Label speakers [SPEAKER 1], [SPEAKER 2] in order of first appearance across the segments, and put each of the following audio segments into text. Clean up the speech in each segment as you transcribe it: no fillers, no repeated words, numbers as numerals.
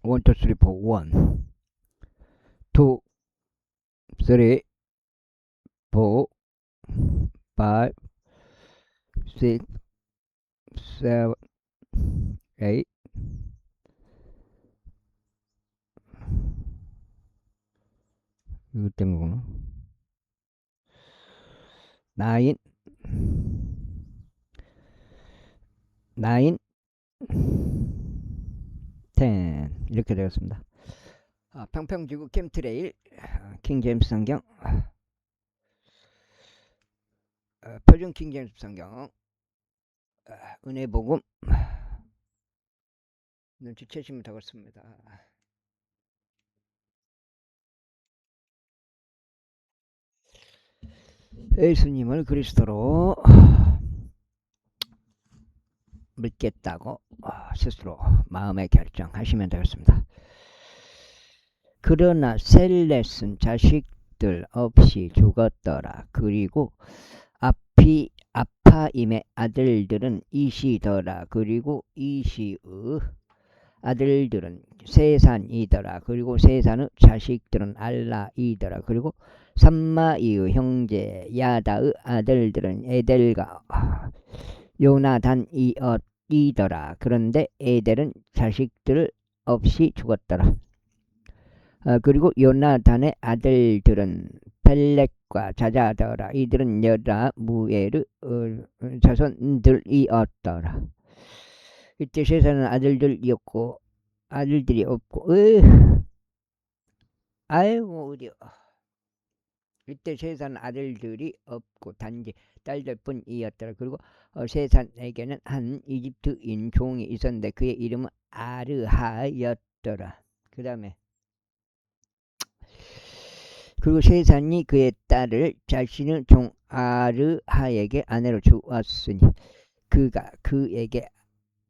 [SPEAKER 1] 1, 2, 3, 4, 1, 2, 3, 4, 5, 6, 7, 8, 이거 때문에 9, 9, 10 이렇게 되었습니다. 평평지구 캠트레일, 킹제임스 성경, 표준 킹제임스 성경, 은혜복음, 눈치채시면 되겠습니다. 예수님을 그리스도로 믿겠다고 스스로 마음에 결정하시면 되겠습니다. 그러나 셀렛은 자식들 없이 죽었더라. 그리고 아파임의 아들들은 이시더라. 그리고 이시의 아들들은 세산이더라. 그리고 세산의 자식들은 알라이더라. 그리고 삼마이의 형제 야다의 아들들은 에델과 요나단이더라. 그런데 에델은 자식들 없이 죽었더라. 그리고 요나단의 아들들은 펠렉과 자자더라. 이들은 여라 무에르 자손들이었더라. 이때 세상은 아들들이 없고 아이고 어려. 이때 세상 아들들이 없고 단지 딸들뿐이었더라. 그리고 세산에게는 한 이집트인 종이 있었는데 그의 이름은 아르하였더라. 그 다음에 그리고 세산이 그의 딸을 자신의 종 아르하에게 아내로 주었으니 그가 그에게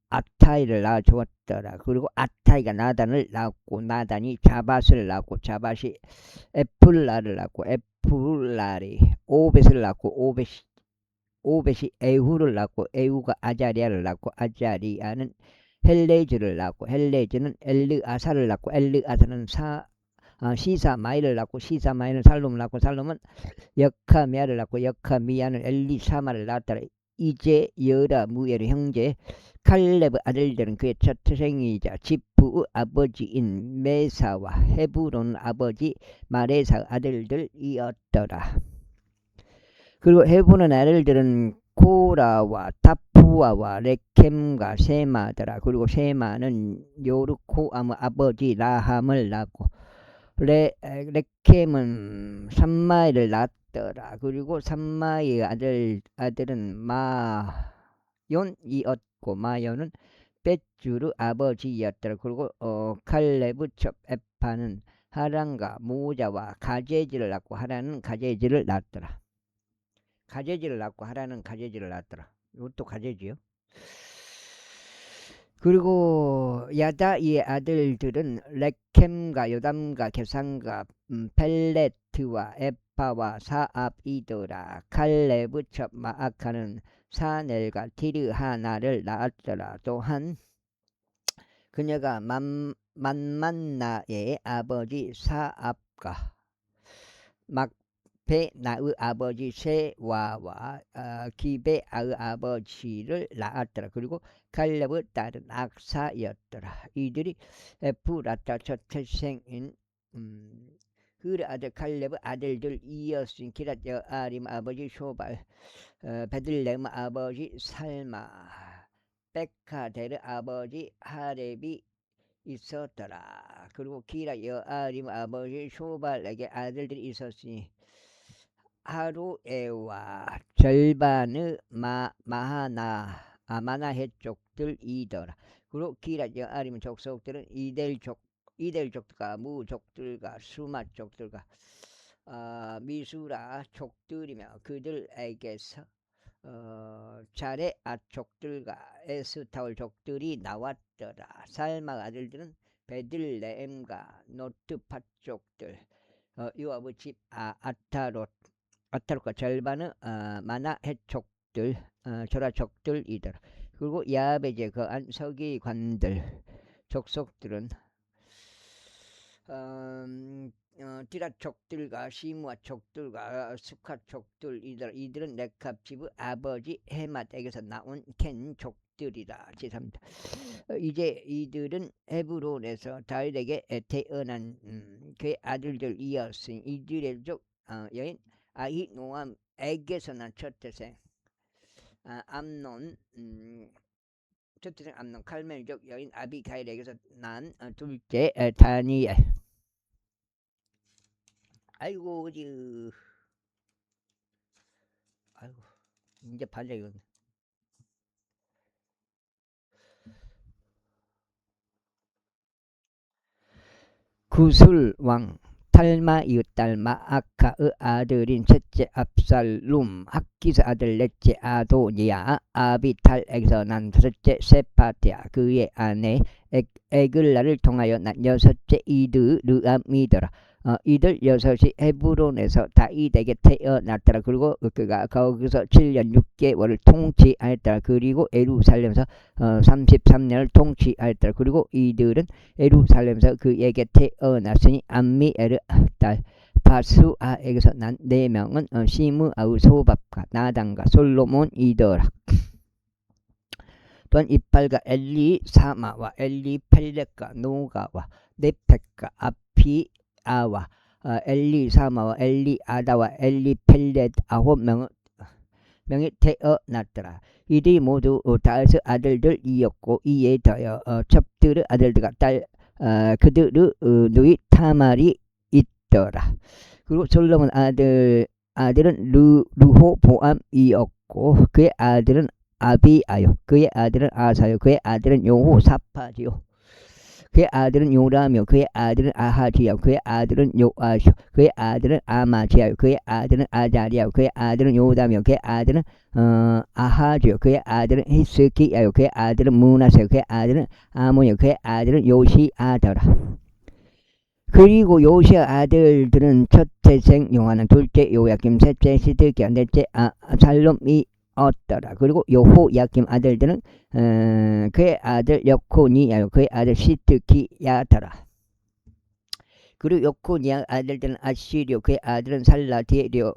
[SPEAKER 1] 아타이를 낳아주었더라. 그리고 아타이가 나단을 낳았고 나단이 자밧을 낳았고 자밧이 에플라를 낳았고 에플라리 오벳을 낳았고 오벳이 에후를 낳았고 에후가 아자리아를 낳았고 아자리아는 헬레즈를 낳았고 헬레즈는 엘르아사를 낳았고 엘르아사는 시사마이를 낳고 시사마이는 살롬을 낳고 살롬은 여카미아를 낳고 여카미아는 엘리사마를 낳았더라. 이제 여라 무엘의 형제 칼렙의 아들들은 그의 첫 태생이자 지프의 아버지인 메사와 헤브론 아버지 마레사의 아들들이었더라. 그리고 헤브론 아들들은 코라와 타푸아와 레켐과 세마더라. 그리고 세마는 요르코암의 아버지 라함을 낳고 레켐은 삼마이를 낳았더라. 그리고 삼마이의 아들은 마연이었고 마연은 벳주르 아버지였더라. 그리고 칼레브 첩 에파는 하란과 모자와 가제지를 낳고 하란은 가제지를 낳았더라. 가제지를 낳고 하란은 가제지를 낳았더라. 이것도 가제지요. 그리고 야다이의 아들들은 레켐과 요담과 게산과 펠레트와 에파와 사압이더라. 칼레브 첩 마아카는 사넬과 디르하나를 낳았더라. 또한 그녀가 만만나의 아버지 사압과 막베나의 아버지 세와와 기베아의 아버지를 낳았더라. 그리고 칼렙의 딸은 악사였더라. 이들이 에프라타 첫 태생인 그의 아들 칼렙의 아들들이었으니 기랏 여아림 아버지 쇼발, 베들레헴 아버지 살마, 베카델의 아버지 하렙이 있었더라. 그리고 기랏 여아림 아버지 쇼발에게 아들들이 있었으니 하루에와 절반의 마나헷 족들이더라. 그리고 기랏 여아림 족속들은 이델족들과 무족들과 수마족들과 미수라 족들이며 그들에게서 자레아 족들과 에스타올 족들이 나왔더라. 살마 아들들은 베들레헴과 노트팟 족들, 요압의 집 아타롯과 절반의 마나헷 족들, 조라 족들이더라. 그리고 야베제 그 안서기관들 족속들은 디라족들과 시무아 족들과 스카 족들 이들은 레캅지브 아버지 헤맛에게서 나온 켄 족들이다. 죄송합니다. 이제 이들은 헤브론에서 다윗에게 태어난 그의 아들들이었으니 이들의 족 여인 아히노암에게서 난 첫째생 암논 첫째생 암논 칼멜족 여인 아비가일에게서 난 둘째 다니엘. 아이고 아이고 이제 발레 구술왕 탈마 이웃 딸마 아카의 아들인 셋째 압살룸 학기스 아들 넷째 아도니아 아비탈에게서 난 다섯째 세파티아 그의 아내 에글라를 통하여 난 여섯째 이드르암이더라. 이들 여섯이 헤브론에서 다윗에게 태어났더라. 그리고 그가 거기서 7년 6개월을 통치하였더라. 그리고 예루살렘에서 33년을 통치하였더라. 그리고 이들은 예루살렘에서 그에게 태어났으니 암미엘의 딸 바수아에게서 난 4명은 시므아의 소밥과 나단과 솔로몬이더라. 또한 이빨과 엘리사마와 엘리펠렛과 노가와 네펙과 아피아와 엘리사마와 엘리아다와 엘리펠렛 9명이 태어났더라. 이들이 모두 다윗의 아들들이었고 이에 더하여 첩들의 아들들과 그들의 누이 타말이 있더라. 그리고 솔로몬 아들은 르호보암이었고 그의 아들은 아비아요. 그의 아들은 아사요. 그의 아들은 여호사파지요. 그의 아들은 요람이요. 그의 아들은 아하지요. 그의 아들은 요아시요. 그의 아들은 아마지아요. 그의 아들은 아자리아요. 그의 아들은 요담이요. 그의 아들은 아하지요. 그의 아들은 히스기야요. 그의 아들은 무나세요. 그의 아들은 아몬이요. 그의 아들은 요시아더라. 그리고 요시아 아들들은 첫째생 요하난, 둘째 요야김, 셋째 시드기야, 넷째 살롬이 얻더라. 그리고 여호야김 아들들은 그의 아들 여코니야요. 그의 아들 시드기야더라. 그리고 여코니야 아들들은 아시리오. 그의 아들은 살라디엘이요.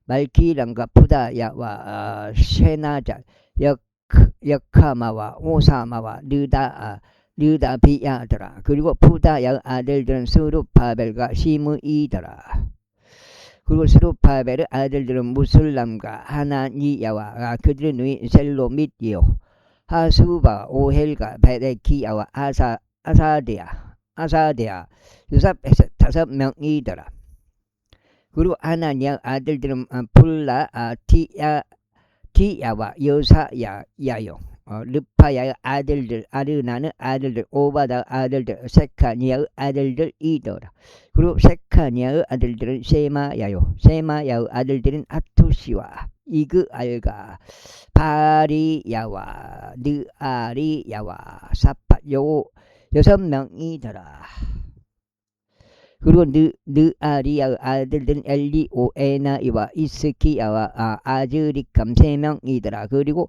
[SPEAKER 1] 말기람과 푸다야와 쉐나잘 역하마와 오사마와 르다비야더라. 그리고 푸다야 아들들은 스루파벨과 시므이더라. 그리고 스루파벨의 아들들은 무술람과 하나니야와 그들의 누이 셀로밋이요. 하수바 오헬과 베레키야와 아사데아 유삽에서 5명이더라. 그리고 하나니야 아들들은 풀라 티야와 여사야요. 르파야의 아들들, 아르나의 아들들, 오바다 아들들, 세카니아의 아들들이더라. 그리고 세카니아의 아들들은 세마야요. 세마야의 아들들은 아투시와 이그알과 바리야와 느아리야와 사파요 6명이더라. 그리고 느아리야의 아들들은 엘리오에나이와 이스키야와 아즈리감 3명이더라. 그리고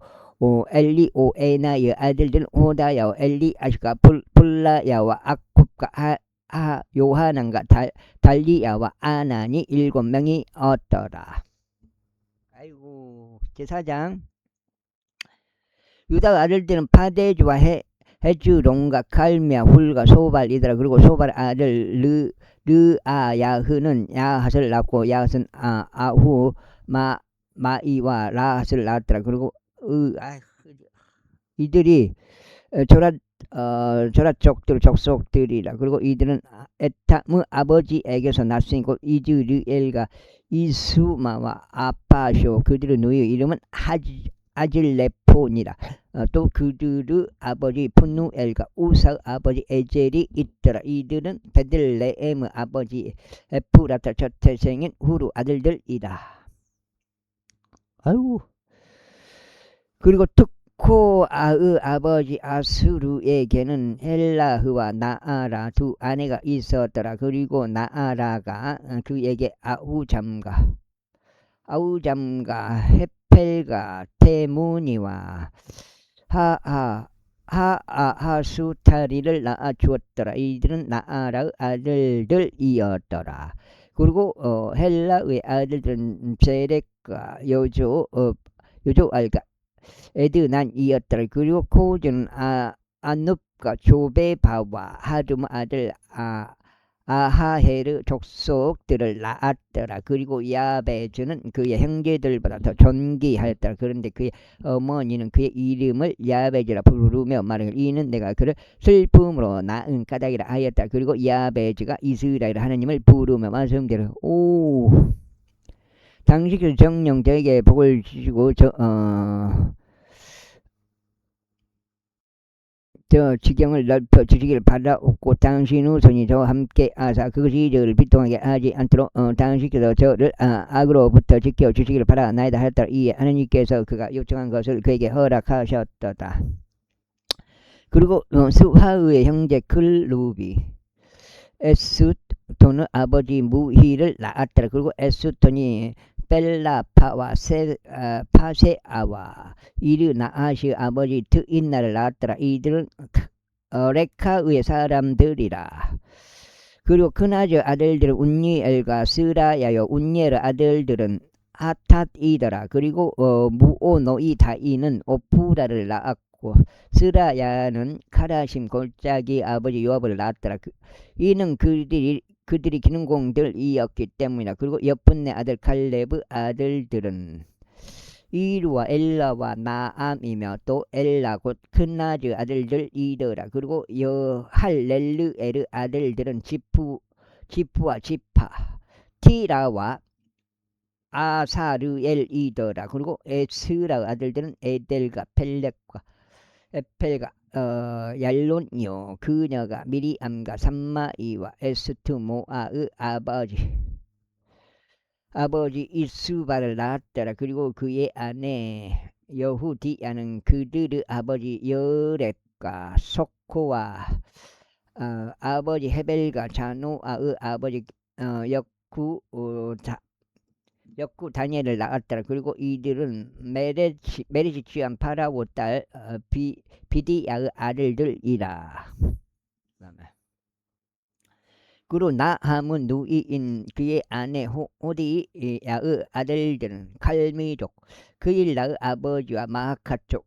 [SPEAKER 1] 엘리오에나의 아들들은 호다야와 엘리아시가 풀라야와 아굽과 요하난과 달리야와 아난이 7명이 얻더라. 아이고 제사장 유다 아들들은 파데주와 헤즈론과 칼미야 훌과 소발이더라. 그리고 소발 아들 르아야흐는 야핫을 낳고 야핫은 마이와 라핫을 낳았더라. 그리고 이들이 조라족들 족속들이라. 그리고 이들은 에탐의 아버지에게서 났으니까 이즈르엘과 이스마와 아파쇼 그들의 누이의 이름은 아질레폰이라. 또 그들의 아버지 푸누엘과 우사의 아버지 에젤이 있더라. 이들은 베들레헴의 아버지 에프라타 첫째생인 후루 아들들이다. 아이고. 그리고 특코아의 아버지 아스루에게는 헬라흐와 나아라 2 아내가 있었더라. 그리고 나아라가 그에게 아우잠과 헤펠과 테무니와 하수타리를 낳아 주었더라. 이들은 나아라의 아들들이었더라. 그리고 헬라의 아들들은 세렉과 요조 알가 에드난이었더라. 그리고 코즈는 아눕과 조베바와 하둠 아들 아하헤르 족속들을 낳았더라. 그리고 야베즈는 그의 형제들보다 더 존귀하였더라. 그런데 그의 어머니는 그의 이름을 야베즈라 부르며 말하기를 이는 내가 그를 슬픔으로 낳은 까닭이라 하였다. 그리고 야베즈가 이스라엘 하나님을 부르며 말씀대로 당시 그 정령 저에게 복을 주시고 저 지경을 넓혀 주시기를 바라옵고 당신 후손이 저와 함께 하사 그것이 저를 비통하게 하지 않도록 당신께서 저를 악으로부터 지켜 주시기를 바라나이다 하였더라. 이에 하나님께서 그가 요청한 것을 그에게 허락하셨도다. 그리고 수하의 형제 클루비 에스톤의 아버지 무히를 낳았더라. 그리고 에스톤이 벨라파와 파세아와 이르나아시의 아버지 트인나를 낳았더라. 이들은 레카의 사람들이라. 그리고 그나저 아들들은 운니엘과 스라야요. 운니엘의 아들들은 하탓이더라. 그리고 무오노이다이는 오프라를 낳았고 스라야는 카라심 골짜기 아버지 요압을 낳았더라. 이는 그들이 기능공들이었기 때문이다. 그리고 여분네 아들 칼레브 아들들은 이루와 엘라와 나암이며 또 엘라 곧 큰나즈 아들들이더라. 그리고 할렐르에르 아들들은 지프와 지파 티라와 아사르엘이더라. 그리고 에스라 아들들은 에델과 펠렉과 에펠과 얄론이요. 그녀가 미리암과 삼마이와 에스트모아의 아버지 이스바를 낳았더라. 그리고 그의 아내 여후디야는 그들의 아버지 여렉과 소코와 아버지 헤벨과 자노아의 아버지 역구 다니엘을 낳았더라. 그리고 이들은 메리지 취한 파라오 딸 비디야의 아들들이라. 그리고 나함은 누이인 그의 아내 호디야의 아들들은 칼미족 그일 낳의 아버지와 마하카족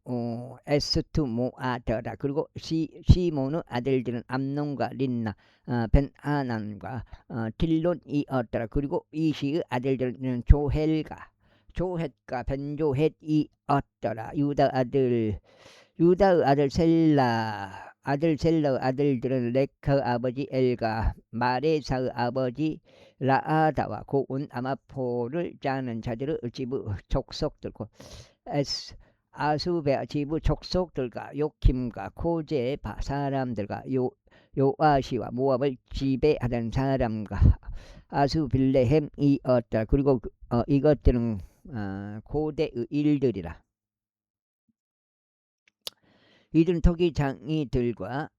[SPEAKER 1] 에스투모아더라. 그리고 시몬의 아들들은 암논과 린나 벤하난과 딜론이었더라. 그리고 이시의 아들들은 조헷과 벤조헷이었더라. 유다의 아들 셀라의 아들들은 레카의 아버지 엘과 마레사의 아버지 라아다와 고운 아마포를 짜는 자들의 지부 족속들과 아수베 지부 족속들과 요킴과 코제 사람들과 요아시와 모압을 지배하던 사람과 아수빌레헴이었다. 그리고 이것들은 고대의 일들이라. 이들은 토기장이들과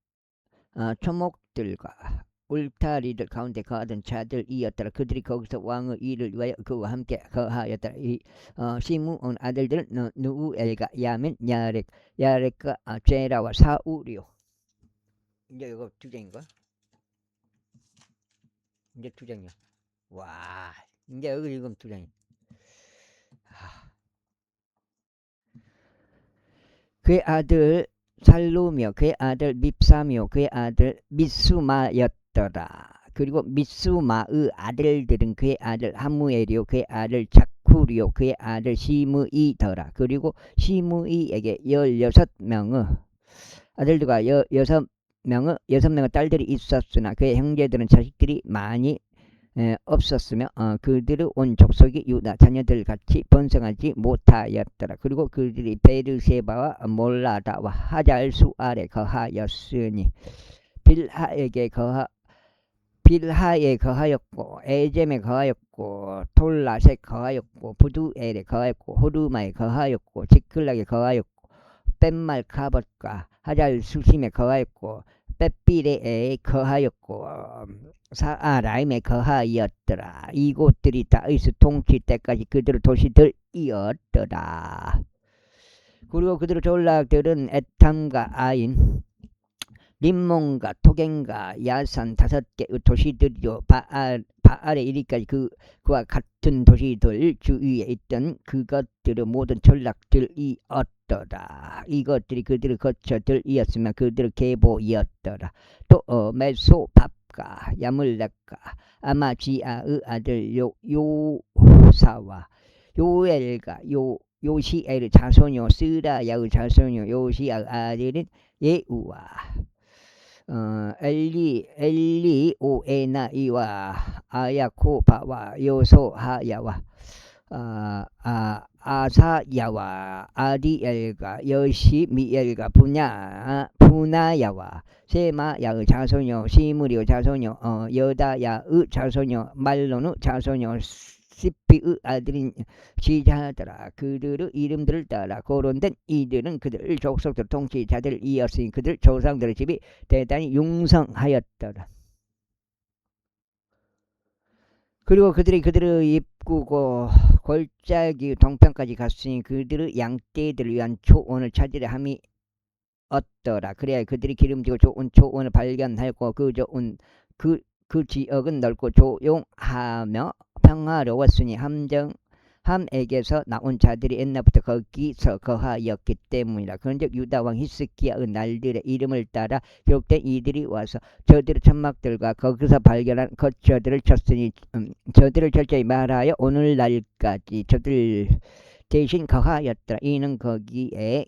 [SPEAKER 1] 초목들과 울타리들 가운데 거하던 자들이었더라. 그들이 거기서 왕의 일을 위하여 그와 함께 거하였더라. 시므온 아들들은 누우엘과 야민, 야렉과 제라와 사울이요. 이제 이거 두 장인가? 이제 두 장이야. 와, 이제 여기 읽으면 두 장이. 그의 아들 살루며 그의 아들 밉사며 그의 아들 미수마였더라. 그리고 미수마의 아들들은 그의 아들 하무엘이요 그의 아들 자쿠리요 그의 아들 시므이더라. 그리고 시므이에게 16명의 아들들과 6명의 딸들이 있었으나 그의 형제들은 자식들이 많이 없었으며 그들의 온 족속이 유다 자녀들 같이 번성하지 못하였더라. 그리고 그들이 베르세바와 몰라다와 하잘수 아래 거하였으니 빌하에 거하였고 에젬에 거하였고 돌라세 거하였고 부두엘에 거하였고 호르마에 거하였고 지클락에 거하였고 뺀말 카봇과 하잘수심에 거하였고 빼삐레에 거하였고 사아라임에 거하였더라. 이곳들이 다윗의 통치 때까지 그들의 도시들이었더라. 그리고 그들의 졸락들은 에탐과 아인, 림몬과 토겐과 야산 5개의 도시들이요. 바알에 이리까지 그와 같은 도시들 주위에 있던 그것들의 모든 전락들이었더라. 이것들이 그들의 거처들이었으면 그들의 계보이었더라. 또 메소밥과 야물렉과 아마지아의 아들 요사와 요엘과 요시엘의 자손요 스라야의 자손요 요시아의 아들인 예우와 엘리오에나이와 아야코바와 요소하야와 아사야와 아디엘과 여시미엘과 분하야와 세마야의 자손요 시므리의 자손요 여다야의 자손요 말론의 자손요 시피의 아들인 지자들아 그들의 이름들을 따라 거론된 이들은 그들 족속들 통치자들이었으니 그들 조상들의 집이 대단히 융성하였더라. 그리고 그들이 그들의 입구고 골짜기 동편까지 갔으니 그들의 양떼들을 위한 초원을 찾으려 함이 없더라. 그래야 그들이 기름지고 좋은 초원을 발견하였고 그 지역은 넓고 조용하며 평화로웠으니 함에게서 나온 자들이 옛날부터 거기서 거하였기 때문이라. 그런즉 유다왕 히스기야의 날들의 이름을 따라 기록된 이들이 와서 저들의 천막들과 거기서 발견한 거처들을 쳤으니 저들을 철저히 말하여 오늘날까지 저들 대신 거하였더라. 이는 거기에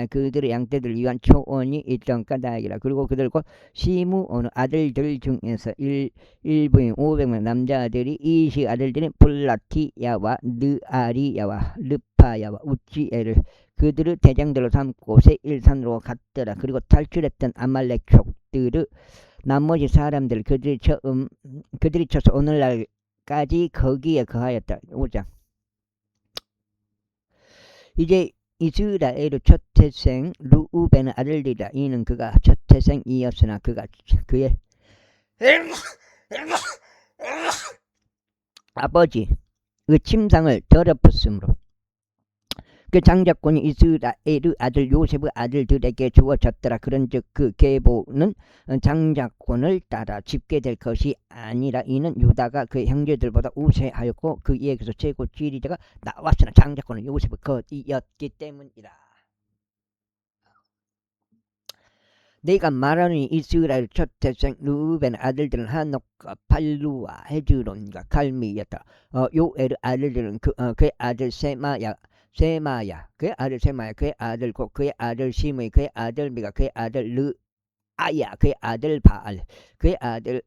[SPEAKER 1] 그들의 양떼들을 위한 초원이 있던 까닭이라. 그리고 그들 곧 시므온의 아들들 중에서 일부인 500명 남자들이 이시 아들들인 볼라티야와 느아리야와 르파야와 우찌엘을 그들의 대장들로 삼고 세일산으로 갔더라. 그리고 탈출했던 아말렉 족들의 나머지 사람들 그들이 쳐서 오늘날까지 거기에 거하였다. 5장. 이제 이스라엘의 첫 태생 루우벤의 아들들이라. 이는 그가 첫 태생이었으나 그가 그의 아버지의 침상을 더럽혔으므로 그 장자권이 이스라엘의 아들 요셉의 아들들에게 주어졌더라. 그런즉 그 계보는 장자권을 따라 집계될 것이 아니라 이는 유다가 그의 형제들보다 우세하였고 그에게서 최고 지리자가 나왔으나 장자권은 요셉의 것이었기 때문이라. 내가 말하니 이스라엘 첫 태생 루벤 아들들은 하녹과 팔루와 헤즈론과 갈미였다. 요엘의 아들들은 그의 아들 세마야, 그의 아들 세마야, 그의 아들 고, 그의 아들 시므이, 그의 아들 미가, 그의 아들 르아야, 그의 아들 바알, 그의 아들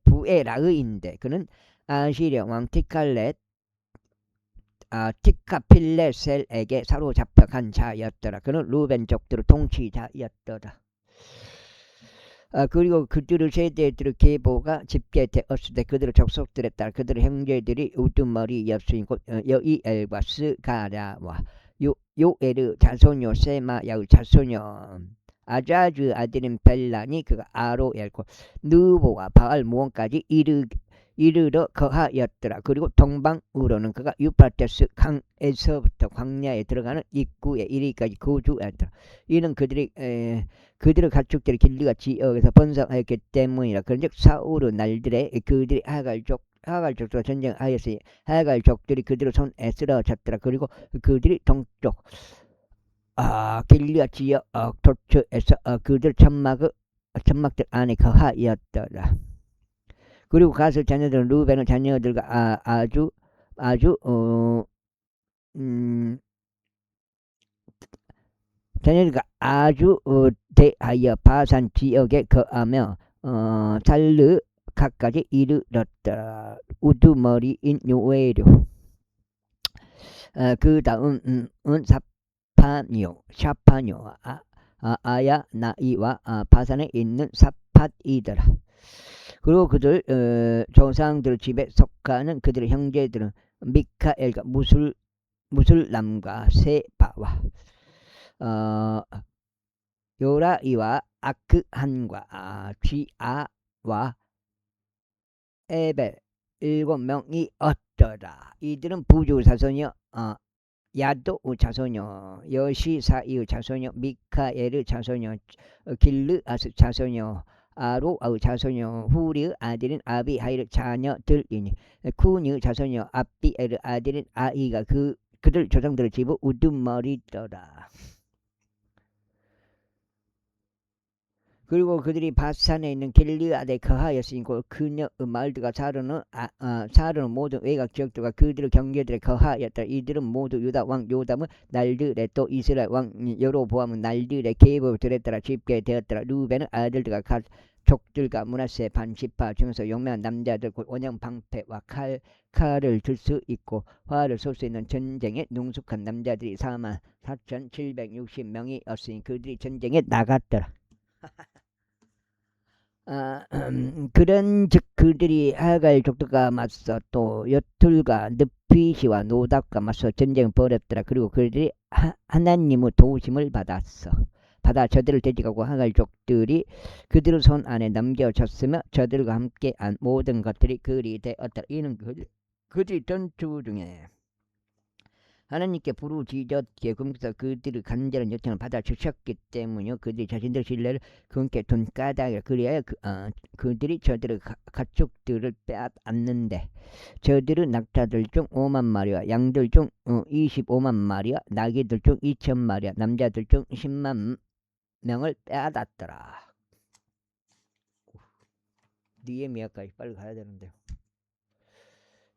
[SPEAKER 1] 부에라의인데 그는 아시리아 왕 티카필레셀에게 사로잡혀 간 자였더라. 그는 루벤족들의 통치자였더라. 그리고 그들의 세대들의 계보가 집계되었을 때 그들의 족속들에 따라 그들의 형제들이 우두머리였으니 곧 여이엘과 스가랴와 요엘의 자손요 세마야의 자손요 아자즈 아들인 벨란이 그가 아로엘고 느보와 바알 무원까지 이르러 거하였더라. 그리고 동방으로는 그가 유프라테스 강에서부터 광야에 들어가는 입구에 이르기까지 거주했더라. 이는 그들의 가축들이 길르가 지역에서 번성하였기 때문이라. 그런즉 사울의 날들에 그들이 하갈족들과 전쟁하였으니 하갈족들이 그들의 손에 쓰러졌더라. 그리고 그들이 동쪽 길르가 지역 도처에서 그들 천막들 안에 거하였더라. 그리고 가스 자녀들은 루벤의 자녀들과 아주 자녀들과 아주 대하여 바산 지역에 거하며 살르 가까지 이르렀더라. 우두머리인 요엘요. 그 다음은 샤파뇨 아야 나이와 바산에 있는 사팟이더라. 그리고 그들 조상들 집에 속하는 그들의 형제들은 미카엘과 무술람과 세바와 요라이와 아크한과 쥐아와 에벨 7명이었더라. 이들은 부주 자손이요 야도의 자손이요 여시사이의 자손이요 미카엘의 자손이요 길르아스 자손이요 아로아의 자손이요 후리의 아들인 아비하일의 자녀들이니 쿠니의 자손이요 압비엘의 아들인 아이가 그들 조상들의 집의 우두머리더라. 그리고 그들이 바산에 있는 길르앗에 거하였으니 그녀의 말들과 사르는 모든 외곽 지역들과 그들의 경계들에 거하였다. 이들은 모두 유다 왕 요담은 날들에 또 이스라엘 왕 여로보암은 날들에 계보들에 따라 집계되었더라. 루벤은 아들들과 가족들과 므낫세 반지파 중에서 용맹한 남자들 곧 원형 방패와 칼을 들 수 있고 활을 쏠 수 있는 전쟁에 능숙한 남자들이 44,760명이었으니 그들이 전쟁에 나갔더라. 그런즉 그들이 하갈 족들과 맞서 또 여툴과 느피시와 노답과 맞서 전쟁을 벌였더라. 그리고 그들이 하나님의 도우심을 받아 저들을 대적하고 하갈 족들이 그들의 손 안에 넘겨졌으며 저들과 함께한 모든 것들이 그리 되었더라. 이는 그들이 전투 중에 하나님께 부르짖었기에 그분께서 그들의 간절한 요청을 받아주셨기 때문이요. 그들이 자신들의 신뢰를 그분께 둔 까닭이라. 그리하여 그들이 저들의 가축들을 빼앗았는데 저들의 낙타들 중 5만 마리와 양들 중 25만 마리와 나귀들 중 2천 마리와 남자들 중 10만 명을 빼앗았더라. 니에미야까지 빨리 가야 되는데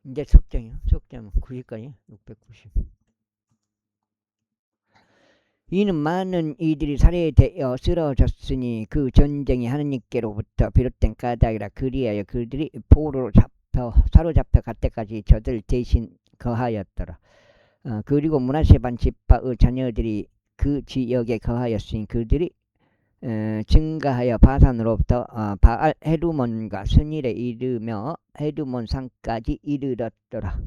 [SPEAKER 1] 이제 석장이요. 석장 90까지 690. 이는 많은 이들이 살해되어 쓰러졌으니 그 전쟁이 하나님께로부터 비롯된 까닭이라. 그리하여 그들이 포로로 사로잡혀 갈 때까지 저들 대신 거하였더라. 그리고 므낫세 반지파의 자녀들이 그 지역에 거하였으니 그들이 증가하여 바산으로부터 바알 헤르몬과 스닐에 이르며 헤르몬 산까지 이르렀더라.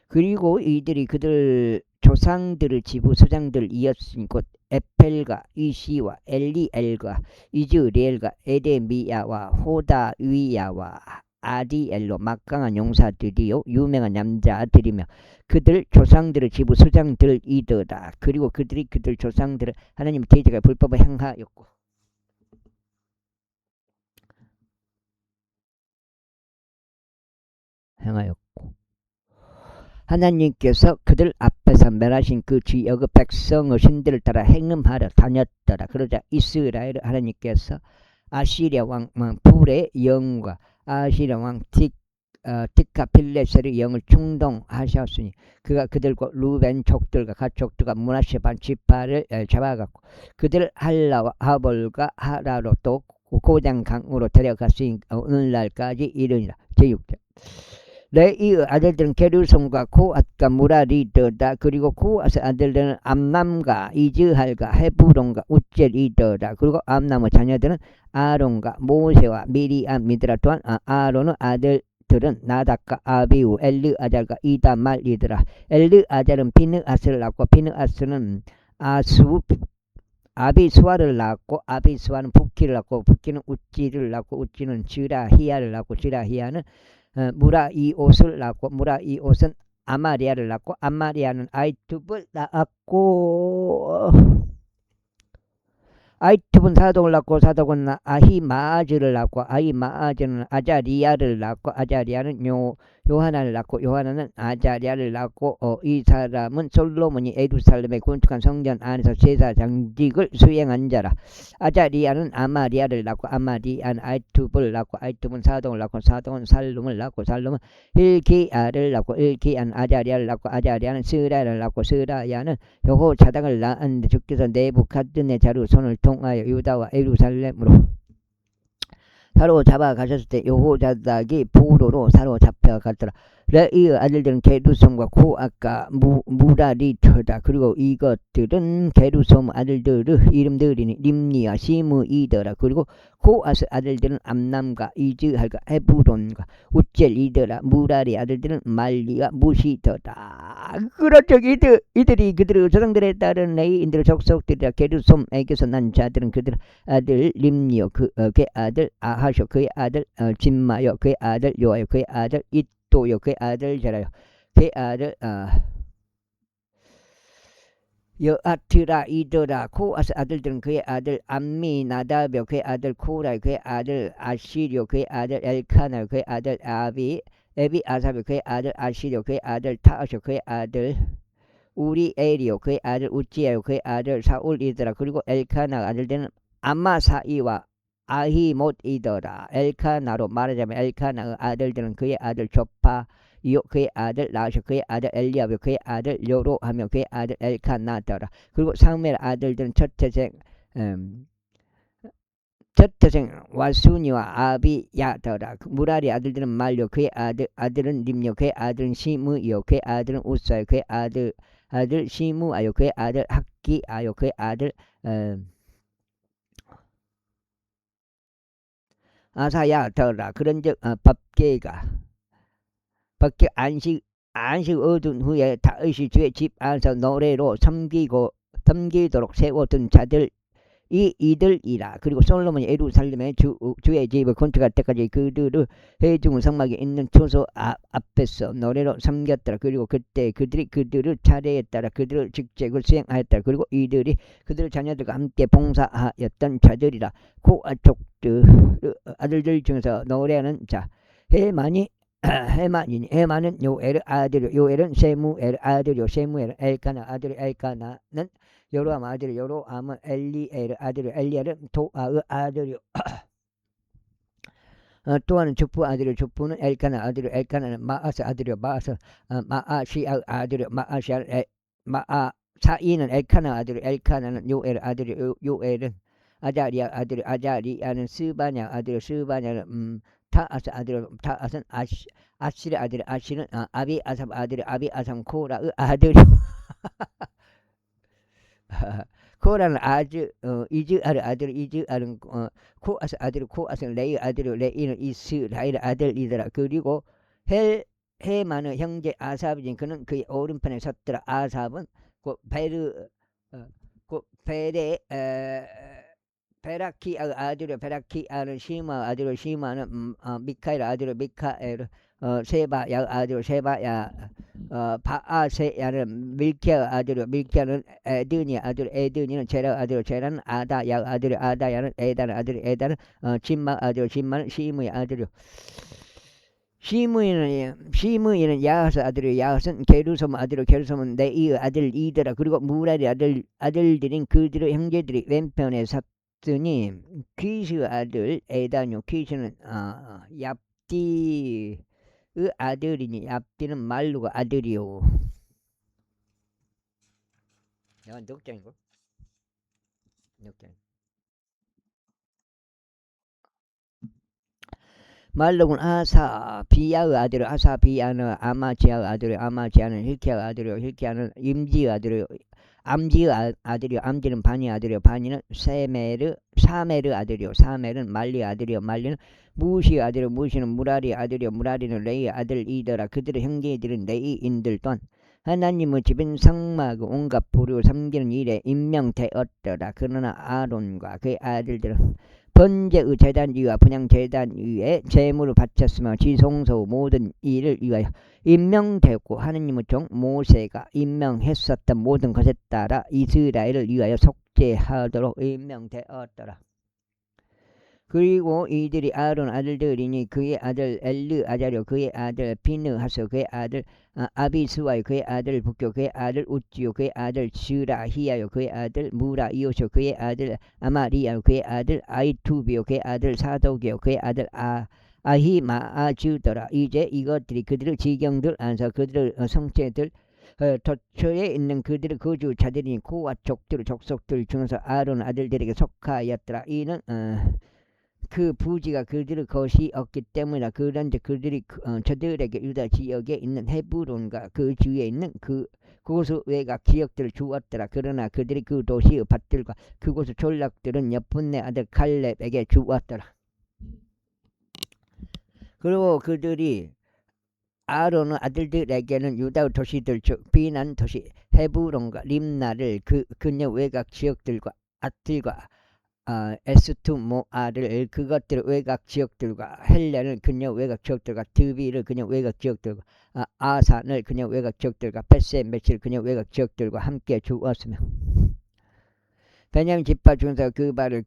[SPEAKER 1] 그리고 이들이 그들 조상들의 지부 수장들이었으니 곧 에펠과 이시와 엘리엘과 이즈리엘과 에데미야와 호다위야와 아디엘로 막강한 용사들이요 유명한 남자들이며 그들 조상들의 지부 수장들이더라. 그리고 그들이 그들 조상들을 하나님의 대적의 불법을 행하였고 하나님께서 그들 앞에서 멸하신 그 지역의 백성의 신들을 따라 행음하러 다녔더라. 그러자 이스라엘 하나님께서 아시리아 왕 불의 영과 아시리아 왕 티카필레셀의 영을 충동하셨으니 그가 그들과 루벤 족들과 가족들과 므낫세 반지파를 잡아갔고 그들을 할라와 하볼과 하라로 또 고장강으로 데려갔으니 오늘날까지 이르니라. 제6절 레이의 아들들은 게르솜과 코앗과 무라리더다. 그리고 코앗의 아들들은 암남과 이즈할과 헤브론과 우젤이더다. 그리고 암남의 자녀들은 아론과 모세와 미리암이더라. 또한 아론의 아들들은 나답과 아비우 엘르아잘과 이다말이더라. 엘르아잘은 비느아스를 낳고 비느아스는 아비수아를 낳고 아비수아는 부키를 낳고 부키는 우찌를 낳고 우찌는 지라히야를 낳고 지라히야는 무라이옷을 낳고 무라이옷은 아마리아를 낳고 아마리아는 아이투브를 낳았고 아이투브는 사독을 낳고 사독은 아히마아즈를 낳고 아히마아즈는 아자리아를 낳고 아자리아는 요하나를 낳고 요하나는 아자리아를 낳고 이 사람은 솔로몬이 예루살렘에 건축한 성전 안에서 제사장직을 수행한 자라. 아자리아는 아마리아를 낳고 아마리아는 아이투브를 낳고 아이투브는 사독을 낳고 사독은 살룸을 낳고 살룸은 일기야를 낳고 일기야는 아자리아를 낳고 아자리아는 스라야를 낳고 스라야는 여호자당을 낳았는데 주께서 네부갓네자르의 손을 통하여 유다와 예루살렘으로 사로잡아 가셨을 때 여호자닥이 포로로 사로잡혀 갔더라. 레이의 아들들은 게르솜과 코앗과 무라리터다. 그리고 이것들은 게르솜 아들들의 이름들이니 림니와 시므이더라. 그리고 코앗의 아들들은 암남과 이즈할과 헤브론과 우젤이더라. 무라리 아들들은 말리와 무시더다. 그렇죠. 이들이 그들의 조상들에 따른 레이인들의 족속들이라. 게르솜에게서 난 자들은 그들 아들 림니요 그의 아들 아하쇼 그의 아들 진마요 그의 아들 요아요 그의 아들 도요 그의 아들 제라요 그의 아들 여아트라 이더라 코아스 아들들은 그의 아들 암미 나다베 그의 아들 코라 그의 아들 아시리오 그의 아들 엘카나 그의 아들 아비 에비 아사베 그의 아들 아시리오 그의 아들 타아쇼 그의 아들 우리에리오 그의 아들 우찌에요 그의 아들 사울이더라. 그리고 엘카나 아들들은 아마사이와 아히못이더라. 엘카나로 말하자면 엘카나의 아들들은 그의 아들 조파 이오 그의 아들 라쇼 그의 아들 엘리아베 그의 아들 요로하며 그의 아들 엘카나더라. 그리고 사무엘 아들들은 첫태생 와순이와 아비야더라. 무라리 아들들은 말요 그의 아들은 림요 그의 아들은 시므이요 그의 아들은 우사요 그의 아들 시므아요 그의 아들 학기아요 그의 아들 아사야더라. 그런즉 밖에 안식 얻은 후에 다윗이 주의 집 안에서 노래로 섬기도록 세워둔 자들 이들이라. 그리고 솔로몬이 예루살렘에 주의 집을 건축할 때까지 그들을 회중 성막에 있는 초소 앞에서 노래로 섬겼더라. 그리고 그때 그들을 차례에 따라 그들을 직책을 수행하였더라. 그리고 이들이 그들의 자녀들과 함께 봉사하였던 자들이라. 고아족들 아들들 중에서 노래하는 자 해만은 요엘 아들이요 요엘은 세무엘 아들이요 세무엘은 엘카나 아들이요 엘카나는 요로암 아들이요 요로암은 엘리엘 아들이요 엘리엘은 도아의 아들이요 또한 주프 아들이요 주프는 엘카나 아들이요 엘카나는 마아스 아들이요 마아시아 아들이요 마아사이는 엘카나 아들이요 엘카나는 요엘 아들이요 요엘은 아자리아 아들이요 아자리아는 스바냐 아들이요 스바냐는 타아스 아들이요 타아스는 아시르 아들이 아시는 아비아삼 아들이 아비아삼 코라의 아들이요 코라는 이즈아르 아들 이즈아르는 코아스 아들 코아스는 레이 아들이요 레이는 이스라엘 아들이더라. 그리고 해만의 형제 아삽이진 그는 그의 오른편에 섰더라. 아삽은 베라키아 아들이요 베라키아는 시마 아들이요 시마는 미카엘 아들이요 미카엘 세바야 아들이요 세바야 바아세야는 밀키아 아들이요 밀키아는 에드니 아들 에드니는 제라 아들이요 제라는 아다야 아들이요 아다야는 에다는 아들이요 에다는 진마 아들이요 진마는 시므의 아들이요 시므이는 야하스 아들이요 야하스는 게르솜 아들이요 게르솜은 네이의 아들이더라. 그리고 무라리 아들들인 그들의 형제들이 왼편에 섰더니 키스 아들 에다뇨 키스는 얍디의 아들이니 얍디는 말루가 아들이요. 야, 넉장이고 넉장. 말로군 비야의 아들이요 비야는 아마지아의 아들이요 아마지아는 힐키아의 아들이요 힐키아는 임지의 아들이요 암지의 아들이요 암지는 바니 아들이요 바니는 사메르 아들이요 사메르는 말리 아들이요 말리는 무시의 아들이요 무시는 무라리 아들이요 무라리는 레이 아들이더라. 그들의 형제들은 레이인들 또한 하나님의 집은 성막 온갖 부류 섬기는 일에 임명되었더라. 그러나 아론과 그의 아들들은 번제의 제단 위와 분향 제단 위에 제물을 바쳤으며 지성소 모든 일을 위하여 임명되고 하느님의 종 모세가 임명했었던 모든 것에 따라 이스라엘을 위하여 속죄하도록 임명되었더라. 그리고 이들이 아론 아들들이니 그의 아들 엘르아자르 그의 아들 비느하스 그의 아들 아비스와요 그의 아들 북교 그의 아들 우찌요 그의 아들 스라히야요 그의 아들 무라이오쇼 그의 아들 아마리야요 그의 아들 아이투비요 그의 아들 사독이요 그의 아들 아히마아주더라. 이제 이것들이 그들의 지경들 안에서 그들의 성체들 도처에 있는 그들의 거주자들이니 고와 족속들 중에서 아론 아들들에게 속하였더라. 이는 그 부지가 그들의 것이 없기 때문이라. 그런데 그들이 저들에게 유다 지역에 있는 헤브론과 그 주위에 있는 그곳의 외곽 지역들을 주었더라. 그러나 그들이 그 도시의 밭들과 그곳의 졸락들은 여푼네 아들 칼렙에게 주었더라. 그리고 그들이 아론의 아들들에게는 유다의 도시들 즉 비난 도시 헤브론과 림나를 그녀 외곽 지역들과 앗들과 S2 모아를 그것들 외곽 지역들과 헬렌을 그녀 외곽 지역들과 드비를 그녀 외곽 지역들과 아산을 그녀 외곽 지역들과 베세메치를 그녀 외곽 지역들과 함께 주었으며 베냐민 지파 중에서 그발을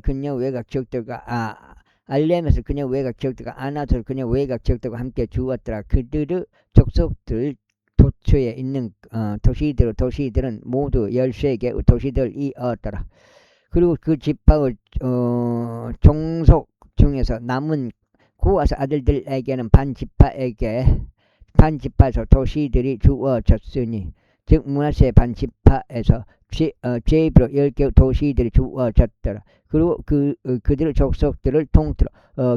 [SPEAKER 1] 그녀 외곽 지역들과 알렘에서 그녀 외곽 지역들과 아나솔 그녀 외곽 지역들과 함께 주었더라. 그들의 족속들 도처에 있는 도시들은 모두 13개 도시들이었더라. 그리고 그 지파의 종속 중에서 남은 고아스 아들들에게는 반지파에서 도시들이 주어졌으니 즉 므낫세 반지파에서 제비로 10개 도시들이 주어졌더라. 그리고 그들의 족속들을 통틀어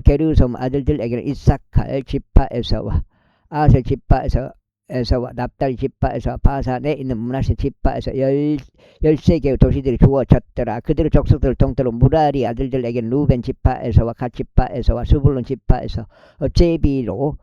[SPEAKER 1] 게르솜 아들들에게는 이사칼 지파에서와 아셀 지파에서와 납달리 지파에서 바산에 있는 므낫세 지파에서 13개의 도시들이 주어졌더라. 그들의 족속들을 통틀어 무라리 아들들에게는 루벤 지파에서와 갓 지파에서와 스불론 지파에서 제비로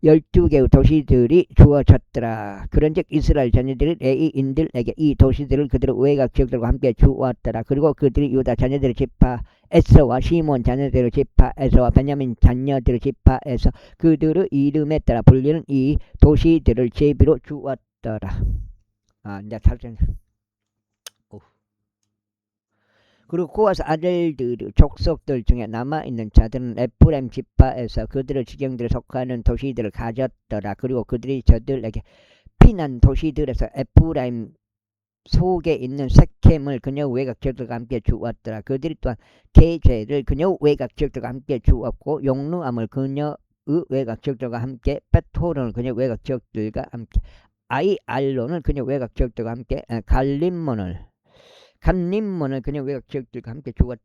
[SPEAKER 1] 12개의 도시들이 주어졌더라. 그런즉 이스라엘 자녀들이 레위인들에게 이 도시들을 그들의 외곽 지역들과 함께 주었더라. 그리고 그들이 유다 자녀들의 지파에서와 시몬 자녀들의 지파에서와 베냐민 자녀들의 지파에서 그들의 이름에 따라 불리는 이 도시들을 제비로 주었더라. 이제 살짝. 그리고 고아스 아들들 족속들 중에 남아있는 자들은 에프라임 지파에서 그들의 지경들에 속하는 도시들을 가졌더라. 그리고 그들이 저들에게 피난 도시들에서 에프라임 속에 있는 세켐을 그녀 외곽 지역들과 함께 주었더라. 그들이 또한 게제를 그녀 외곽 지역들과 함께 주었고 용루암을 그녀의 외곽 지역들과 함께 벳호론을 그녀 외곽 지역들과 함께 아이알론을 그녀 외곽 지역들과 함께 간림몬을 그녀 외곽 지역들과 함께 주었다.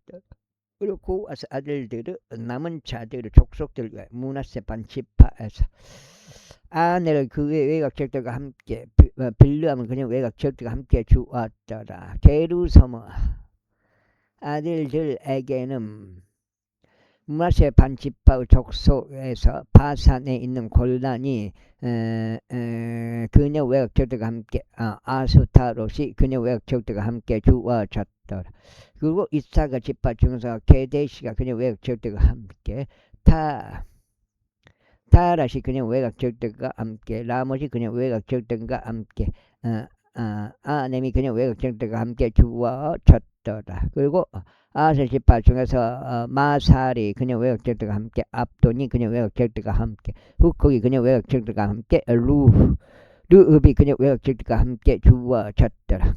[SPEAKER 1] 그리고 고아스 아들들의 남은 자들의 족속들과 므낫세 반지파에서 아내를 그 외곽 지역들과 함께 빌르암을 그녀 외곽 지역들과 함께 주었더라. 게르소머 아들들에게는 므낫세 반지파의 족속에서 바산에 있는 골단이 그녀 외곽 지역들과 함께 아스타롯이 그녀 외곽 지역들과 함께 주어졌더라. 그리고 이사가 지파 중에서 게데시가 그녀 외곽 지역들과 함께 타라시 그녀 외곽 지역들과 함께 라못이 그녀 외곽 지역들과 함께 아넴이 그녀 외곽 지역들과 함께 주어졌더라. 그리고 아셀 지파 중에서 마살이 그녀 외곽 지역들과 함께 압돈이 그녀 외곽 지역들과 함께 후콕이 그녀 외곽 지역들과 함께 르읍이 그녀 외곽 지역들과 함께 주어졌더라.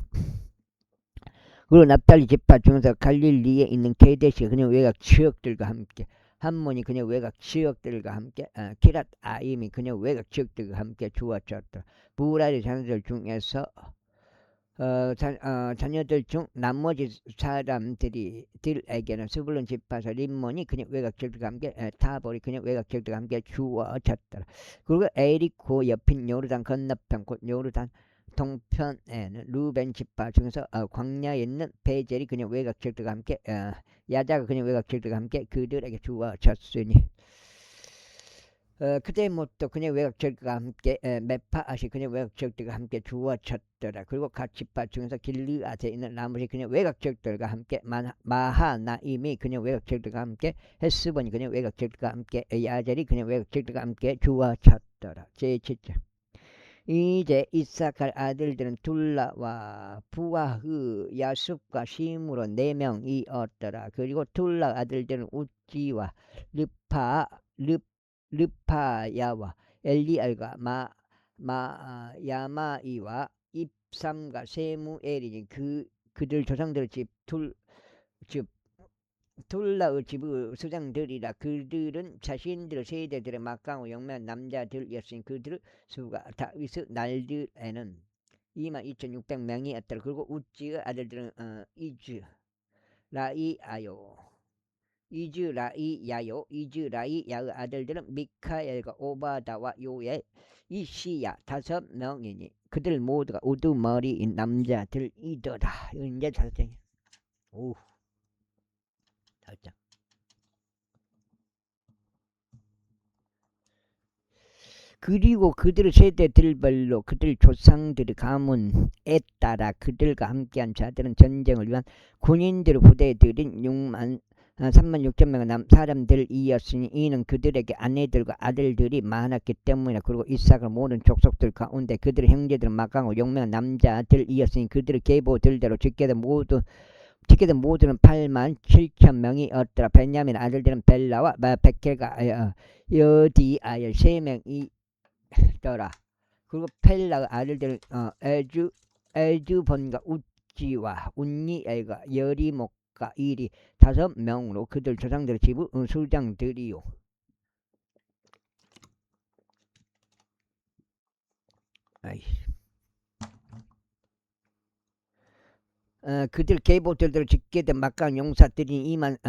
[SPEAKER 1] 그리고 납달리 지파 중에서 갈릴리에 있는 게데시가 그녀 외곽 지역들과 함께 함몬이 그녀 외곽 지역들과 함께 키랏 아임이 그녀 외곽 지역들과 함께 주어졌더라. 무라리 자녀들 중에서 자녀들 중 나머지 사람들에게는 스불론 지파에서 림몬이 그녀 외곽 지역들과 함께 타볼이 그녀 외곽 지역들과 함께 주어졌더라. 그리고 에리코 옆인 요르단 건너편 곧 요르단 동편에는 루벤 지파 중에서 광야에 있는 베젤이 그녀 외곽 지역들과 함께 야자가 그녀 외곽 지역들과 함께 그들에게 주어졌으니 그데못도 그녀 외곽 지역들과 함께 메파앗이 그녀 외곽 지역들과 함께 주어졌더라. 그리고 갓 지파 중에서 길르앗에 있는 라못이 그녀 외곽 지역들과 함께 마하나임이 그녀 외곽 지역들과 함께 헤스본이 그녀 외곽 지역들과 함께 야젤이 그녀 외곽 지역들과 함께 주어졌더라. 제7절 이제 이사칼 아들들은 둘라와 부아흐 야숲과 시므로 4명이었더라. 그리고 둘라 아들들은 우찌와 르파야와 엘리알과 야마이와 입삼과 세무엘이니 그들 조상들의 집 둘라의 집의 수장들이라. 그들은 자신들의 세대들의 막강하고 영매한 남자들이었으니 그들의 수가 다윗의 날들에는 22,600명이었더라. 그리고 우찌의 아들들은 이즈 라이야의 아들들은 미카엘과 오바다와 요엘 이시야 5명이니 그들 모두가 우두머리인 남자들이더라. 이제 살짝 오 살짝 그리고 그들의 세대들별로 그들 조상들의 가문에 따라 그들과 함께한 자들은 전쟁을 위한 군인들의 부대들인 3만 6천 명의 사람들이었으니 이는 그들에게 아내들과 아들들이 많았기 때문이다. 그리고 이삭의 모든 족속들 가운데 그들의 형제들은 막강하고 용맹한 남자들이었으니 그들의 계보들대로 집계된 모두는 8만 7천 명이었더라. 베냐민 아들들은 벨라와 베켈과 여디아엘 3명이더라. 그리고 펠라의 아들들은 에즈본과 우지와 운니엘과 여리목과 일이 5명으로 그들 조상들의 지부 수장들이요. 그들 계보들대로 집계된 막강 용사들이 2만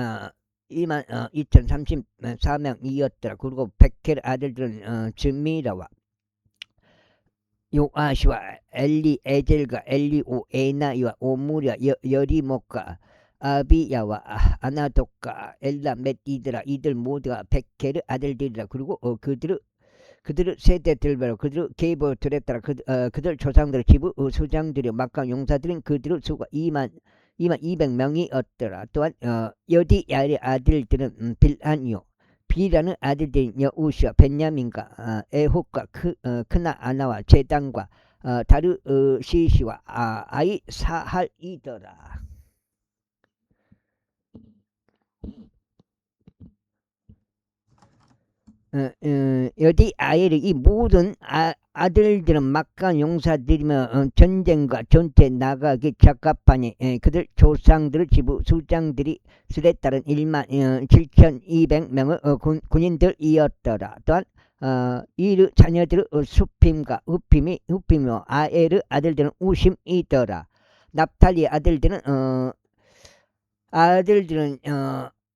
[SPEAKER 1] 2,034명이었더라. 그리고 베켈 아들들은 즈미라와 요아시와 엘리에젤과 엘리오에나이와 오무리와 여리목과 아비야와 아나독과 엘라멧이더라. 이들 모두가 베켈의 아들들이라. 그리고 그들의 세대들별로 그들의 계보들에 따라 그들 조상들의 지부 수장들이 막강 용사들은 그들의 수가 2만 200명이었더라. 또한 여디야의 아들들은 빌한이요. 비라는 아들들인 여우시와 벤야민과 에홉과 크나아나와 제단과 다르시시와 아이사할이더라. 여디 아이의 이 모든 아들들은 막강 용사들이며 전쟁과 전투에 나가기 적합하니 그들 조상들의 지부 수장들이 수에 따른 1만 7,200명의 군인들이었더라. 또한 이르 자녀들의 수핌과 후핌이며 아엘의 아들들은 우심이더라. 납탈리의 아들들은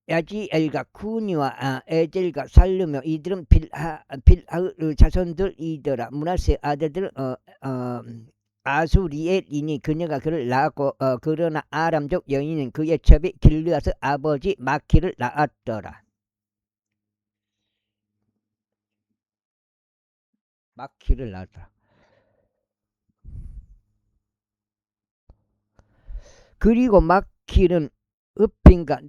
[SPEAKER 1] 야지엘과 쿠니와 에젤과 살르며 이들은 빌하의 자손들이더라. 므낫세의 아들들은 아수리엘이니 그녀가 그를 낳았고 그러나 아람족 여인은 그의 첩이 길르앗의 아버지 마키를 낳았더라. 마키를 낳았더라. 그리고 마키는 읍핀과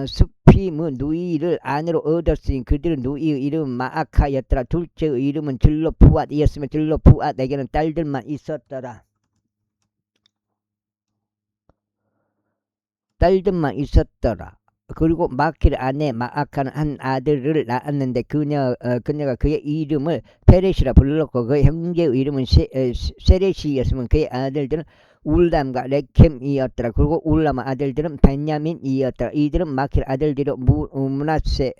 [SPEAKER 1] 수핌의 누이를 아내로 얻었으니 그들의 누이의 이름은 마아카였더라. 둘째의 이름은 들로푸앗이었으며 들로푸앗에게는 딸들만 있었더라. 그리고 마키의 아내 마아카는 한 아들을 낳았는데 그녀가 그의 이름을 페렛이라 불렀고 그의 형제의 이름은 세레시였으면 그의 아들들은 울람과 레켐이었더라. 그리고 울람의 아들들은 벤야민이었더라. 이들은 마키의 아들들로 므낫세의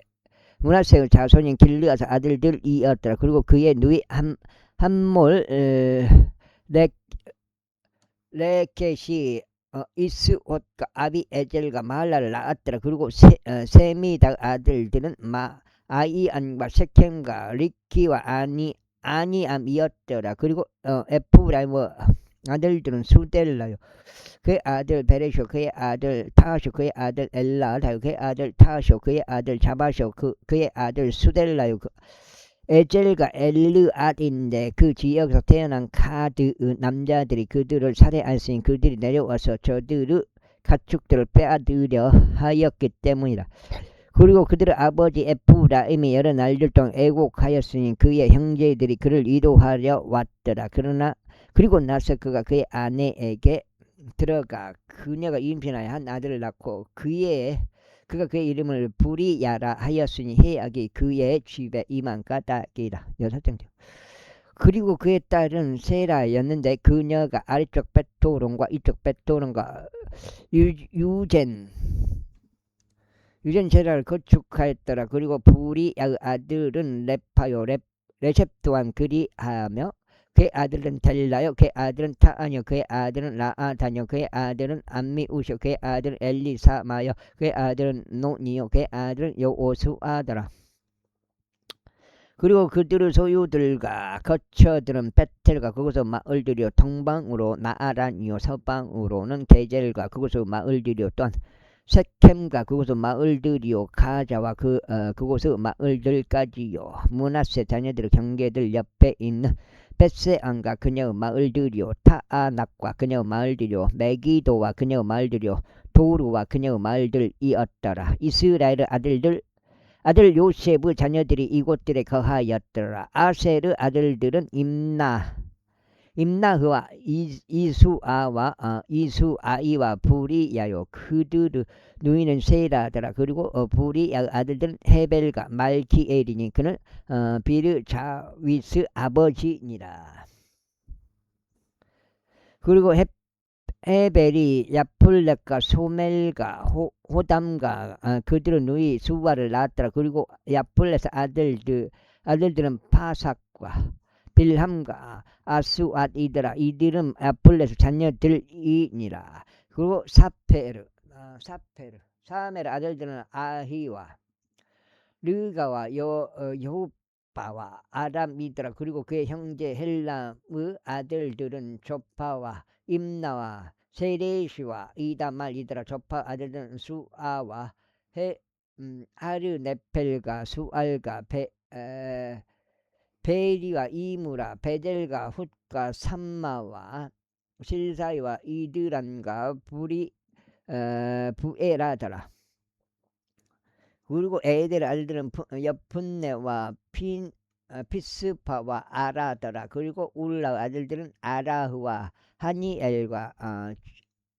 [SPEAKER 1] 자손인 길르앗의 아들들이었더라. 그리고 그의 누이 함몰 레켓이 이스옷과 아비에젤과 말라를 낳았더라. 그리고 세미다 아들들은 아이안과 세켐과 리키와 아니암이었더라. 그리고 에프라임의 아들들은 수델라요. 그의 아들 베레쇼, 그의 아들 타쇼, 그의 아들 엘라다요, 그의 아들 타쇼, 그의 아들 자바쇼, 그의 아들 수델라요. 에젤과 엘르앗인데 그 지역에서 태어난 카드의 남자들이 그들을 살해하였으니 그들이 내려와서 저들의 가축들을 빼앗으려 하였기 때문이다. 그리고 그들의 아버지 에프라임이 여러 날들 동안 애곡하였으니 그의 형제들이 그를 위로하려 왔더라. 그리고 나서 그가 그의 아내에게 들어가 그녀가 임신하여 한 아들을 낳고 그가 그의 이름을 부리야라 하였으니 해악이 그의 집에 임한 까닭이라. 6장. 그리고 그의 딸은 세라였는데 그녀가 아래쪽 벳토론과 이쪽 벳토론과 유젠 세라를 거축하였더라. 그리고 부리야의 아들은 레파요 레셉토한 그리하며 그의 아들은 델라요, 그의 아들은 타아뇨, 그의 아들은 라아다뇨, 그의 아들은 암미우쇼, 그의 아들은 엘리사마요, 그의 아들은 노니요, 그의 아들은 여오수아더라. 그리고 그들의 소유들과 거처들은 베텔과 그곳의 마을들이요, 동방으로 나아란이요, 서방으로는 게젤과 그곳의 마을들이요, 또한 세켐과 그곳의 마을들이요 가자와 그곳의 마을들까지요 므낫세 자녀들의 경계들 옆에 있는 벳세안과 그녀의 마을들이요 타아낙과 그녀의 마을들이요 메기도와 그녀의 마을들이요 도루와 그녀의 마을들이었더라. 이스라엘의 아들 요셉의 자녀들이 이곳들에 거하였더라. 아셀의 아들들은 임나흐와 이수아이와 부리야요 그들의 누이는 세라더라. 그리고 부리야의 아들들은 헤벨과 말기엘이니 그는 비르자위스 아버지니라. 그리고 헤벨이 야플렉과 소멜과 호담과 그들의 누이 수와를 낳았더라. 그리고 야플렛의 아들들은 파삭과 빌함과 아수앗이더라. 이들은 야플렛의 자녀들이니라. 그리고 사멜의 아들들은 아히와 르가와 여호바와 아람이더라. 그리고 그의 형제 헬람의 아들들은 조파와 임나와 세레시와 이다말이더라. 조파 아들들은 수아와 아르네펠과 수알과 베리와 이무라 베델과 훗과 삼마와 실사이와 이드란과 부에라더라. 그리고 에델의 아들들은 여푼네와 피스파와 아라더라. 그리고 울라의 아들들은 아라흐와 하니엘과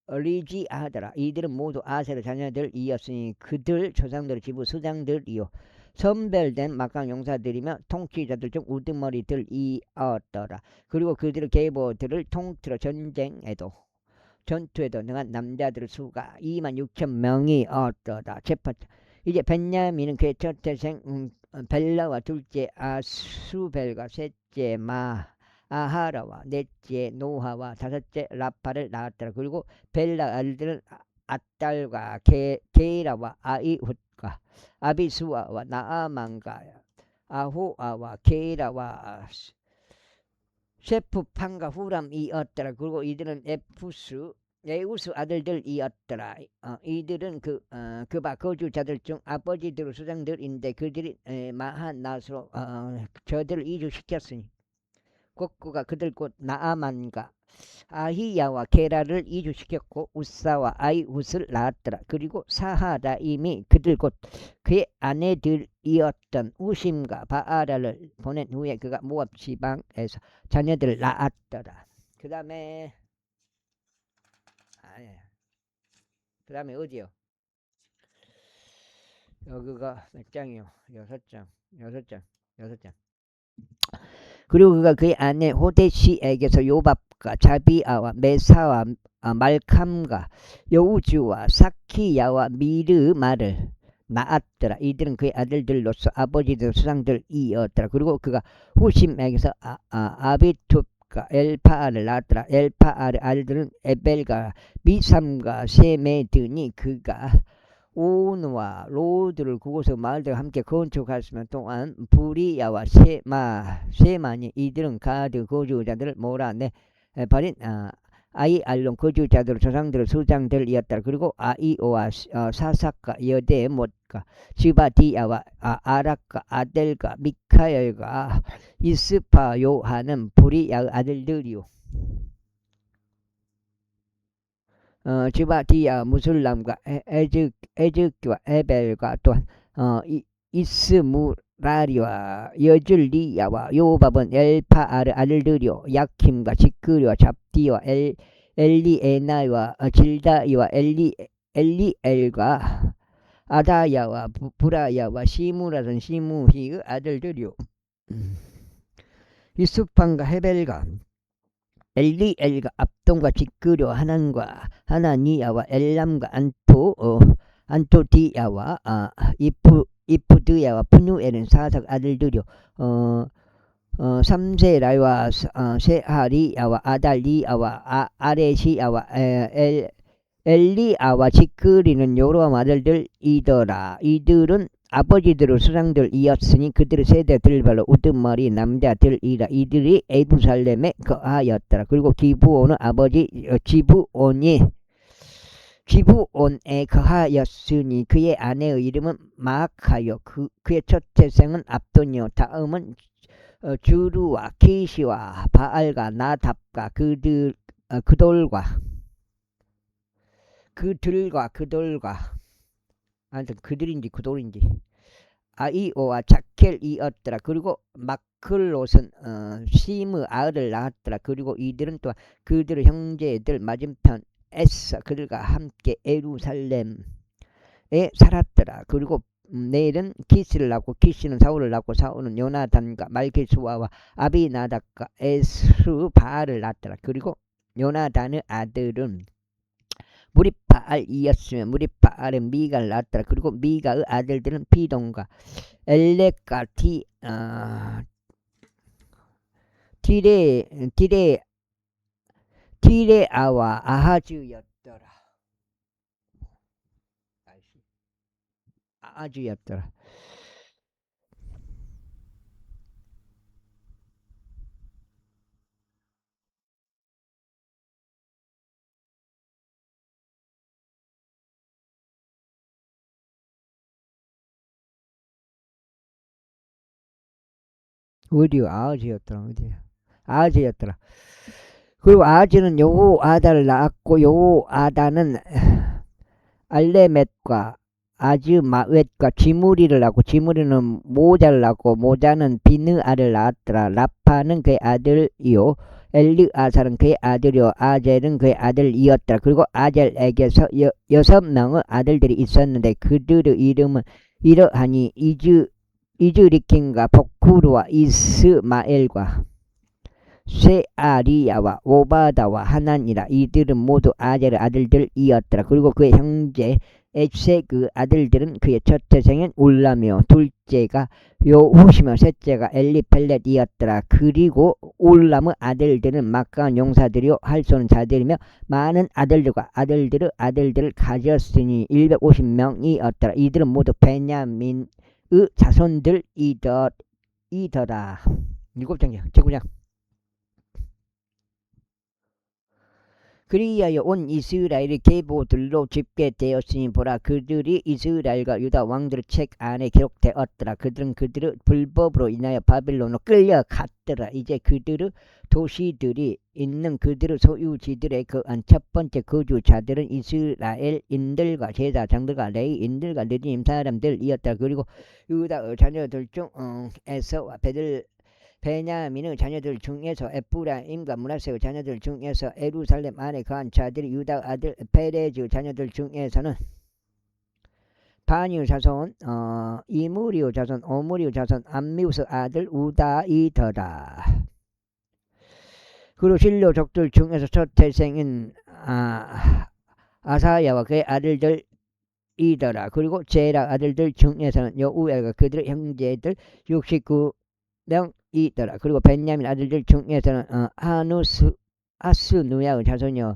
[SPEAKER 1] 리지아더라. 이들은 모두 아셀의 자녀들이었으니 그들 조상들의 지부 수장들이요 선별된 막강 용사들이며 통치자들 중 우두머리들이었더라. 그리고 그들의 계보들을 통틀어 전투에도 능한 남자들 수가 26,000명이었더라. 이제 벤야민은 그의 첫째 생 벨라와 둘째 아수벨과 셋째 아하라와 넷째 노하와 다섯째 라파를 낳았더라. 그리고 벨라 아들들은 아딸과 게라와 아이훗과 아비수아와 나아만과 아호아와 게라와 셰프판과 후람이었더라. 그리고 이들은 에우스 아들들이었더라. 이들은 그바 거주자들 중 아버지들의 수장들인데 그들이 마하낫으로 저들을 이주시켰으니 곡구가 그들 곧 나아만과 아히야와 게라를 이주시켰고 우사와 아이훗을 낳았더라. 그리고 사하라임이 그들 곧 그의 아내들이었던 우심과 바아라를 보낸 후에 그가 모압 지방에서 자녀들을 낳았더라. 그 다음에 어디요? 여기가 몇 장이요? 6장. 그리고 그가 그의 아내 호데시에게서 요밥과 자비아와 메사와 말캄과 여우주와 사키야와 미르마를 낳았더라. 이들은 그의 아들들로서 아버지들 수상들이었더라. 그리고 그가 후심에게서 아비투브과 엘파알을 낳았더라. 엘파알의 아들들은 에벨과 미삼과 세메드니 그가 온과 로드를 그곳의 마을들과 함께 건축하였으면 또한 부리야와 세만이 이들은 가드 거주자들을 몰아내 버린 아이알론 거주자들 조상들의 수장들이었다. 그리고 아이오와 사삭과 여데못과 지바디야와 아락과 아델과 미카엘과 이스파요하는 부리야의 아들들이요 지바디야 무술람과 에즈키와 에벨과 또한 이스무라리와 여줄리야와 요밥은 엘파아르 아들들이요 야킴과 지크리와 잡디와 엘리에나이와 질다이와 엘리엘과 아다야와 브라야와 시무라는 시무히의 아들들이요 이수판과 헤벨과 엘리엘과 압동과 지크려 하난과 하나니야와 엘람과 안토디야와 이푸드야와 푸누엘은 사삭 아들들이요 삼세라와 세하리야와 아달리야와 아레시야와 엘리야와 지크리는 요로암 아들들이더라. 이들은 아버지들의 수상들이었으니 그들의 세대들별로 우두머리 남자들이라. 이들이 에루살렘에 거하였더라. 그리고 기브온의 아버지 지브온이 기브온에 거하였으니 그의 아내의 이름은 마아카요. 그의 첫 태생은 압돈이요. 다음은 주루와 키시와 바알과 나답과 그들과 아무튼 그들인지 그돌인지 아이오와 자켈이었더라. 그리고 마클롯은 시므 아을을 낳았더라. 그리고 이들은 또한 그들의 형제들 맞은편 에서 그들과 함께 예루살렘에 살았더라. 그리고 넬은 키스를 낳고 키스는 사울을 낳고 사울은 요나단과 말기수아와 아비나답과 에스바알을 낳았더라. 그리고 요나단의 아들은 무리바알이었으며 무리바알은 미가를 낳았더라. 그리고 미가의 아들들은 비동과 엘렉과 디레아와 아하즈였더라. 어디요? 아하즈였더라. 어디야? 아하즈였더라. 그리고 아하즈는 여호아다를 낳았고 여호아다는 알레멧과 아즈마웻과 지무리를 낳고 지무리는 모자를 낳고 모자는 비느아를 낳았더라. 라파는 그의 아들이요 엘르아살은 그의 아들이요 아젤은 그의 아들이었더라. 그리고 아젤에게서 6명의 아들들이 있었는데 그들의 이름은 이러하니 이즈리킨과 복후르와 이스마엘과 쇠아리야와 오바다와 하난이라. 이들은 모두 아젤의 아들들이었더라. 그리고 그의 형제 에세 그 아들들은 그의 첫 태생은 울라며 둘째가 요후시며 셋째가 엘리펠렛이었더라. 그리고 울람의 아들들은 막강한 용사들이요 할 수 없는 자들이며 많은 아들들의 아들들을 가졌으니 150명이었더라. 이들은 모두 베냐민의 자손들이더라. 7장이야. 제구장. 그리하여 온 이스라엘이 계보들로 집계되었으니 보라 그들이 이스라엘과 유다 왕들의 책 안에 기록되었더라. 그들은 그들의 불법으로 인하여 바빌론으로 끌려갔더라. 이제 그들의 도시들이 있는 그들의 소유지들에 거한 첫 번째 거주자들은 이스라엘인들과 제사장들과 레위인들과 느림 사람들이었다. 그리고 유다의 자녀들 중에서 베냐민의 자녀들 중에서 에프라임과 므낫세의 자녀들 중에서 예루살렘 안에 거한 자들이 유다 아들 페레즈 자녀들 중에서는 바니의 자손 이무리의 자손 오므리의 자손 암미우스 아들 우다이더라. 그리고 실로 족들 중에서 첫 태생인 아사야와 그의 아들들이더라. 그리고 제라 아들들 중에서는 여우엘과 그들의 형제들 69명 이더라. 그리고 벤야민 아들들 중에서는 아스누야의 자손이요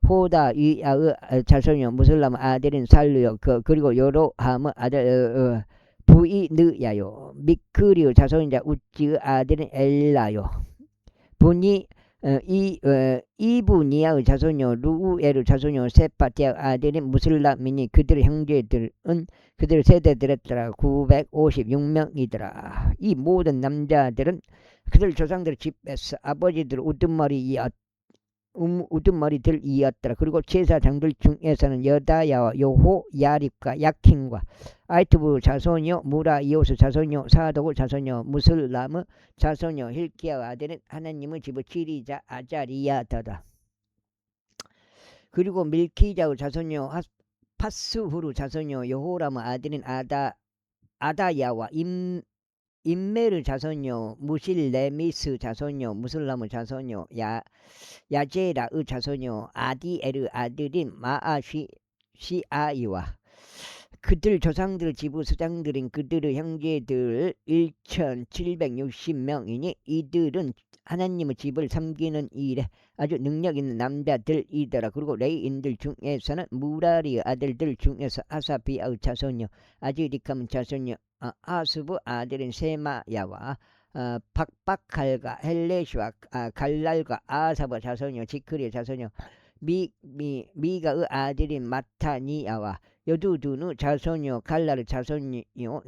[SPEAKER 1] 호다이야의 자손이요 무슬람 아들인 살루요 그리고 요로함의 아들 부이느야요 미크리의 자손이자 우찌의 아들인 엘라요 이브니아의 자손이요 루우엘의 자손이요 세파티아의 아들인 무슬람이니 그들의 형제들은 그들의 세대들었더라. 956명이더라. 이 모든 남자들은 그들 조상들의 집에서 아버지들 우두머리들이었더라. 그리고 제사장들 중에서는 여다야와 요호 야립과 야킨과 아이투브 자손이요 무라이오스 자손이요 사독의 자손이요 무슬람의 자손이요 힐키야의 아들은 하나님의 집의 지리자 아자리야더라. 그리고 밀키자의 자손이요 파스후르 자손이요 여호람의 아들인 아다야와 임메르 자손이요 무실레미스 자손이요 무슬람의 자손이요 야제라의 자손이요 아디에르 아들인 마아시아이와 그들 조상들 지부 수장들인 그들의 형제들 1760명이니 이들은 하나님의 집을 섬기는 일에 아주 능력 있는 남자들이더라. 그리고 레위인들 중에서는 무라리의 아들들 중에서 아사비아의 자손이요 아즈리캄 자손이요 아수브 아들인 세마야와 박박칼과 헬레시와 갈랄과 아사바 자손이요 지크리의 자손이요 미가의 아들인 마타니아와 여두둔의 자손이요 갈라의 자손이요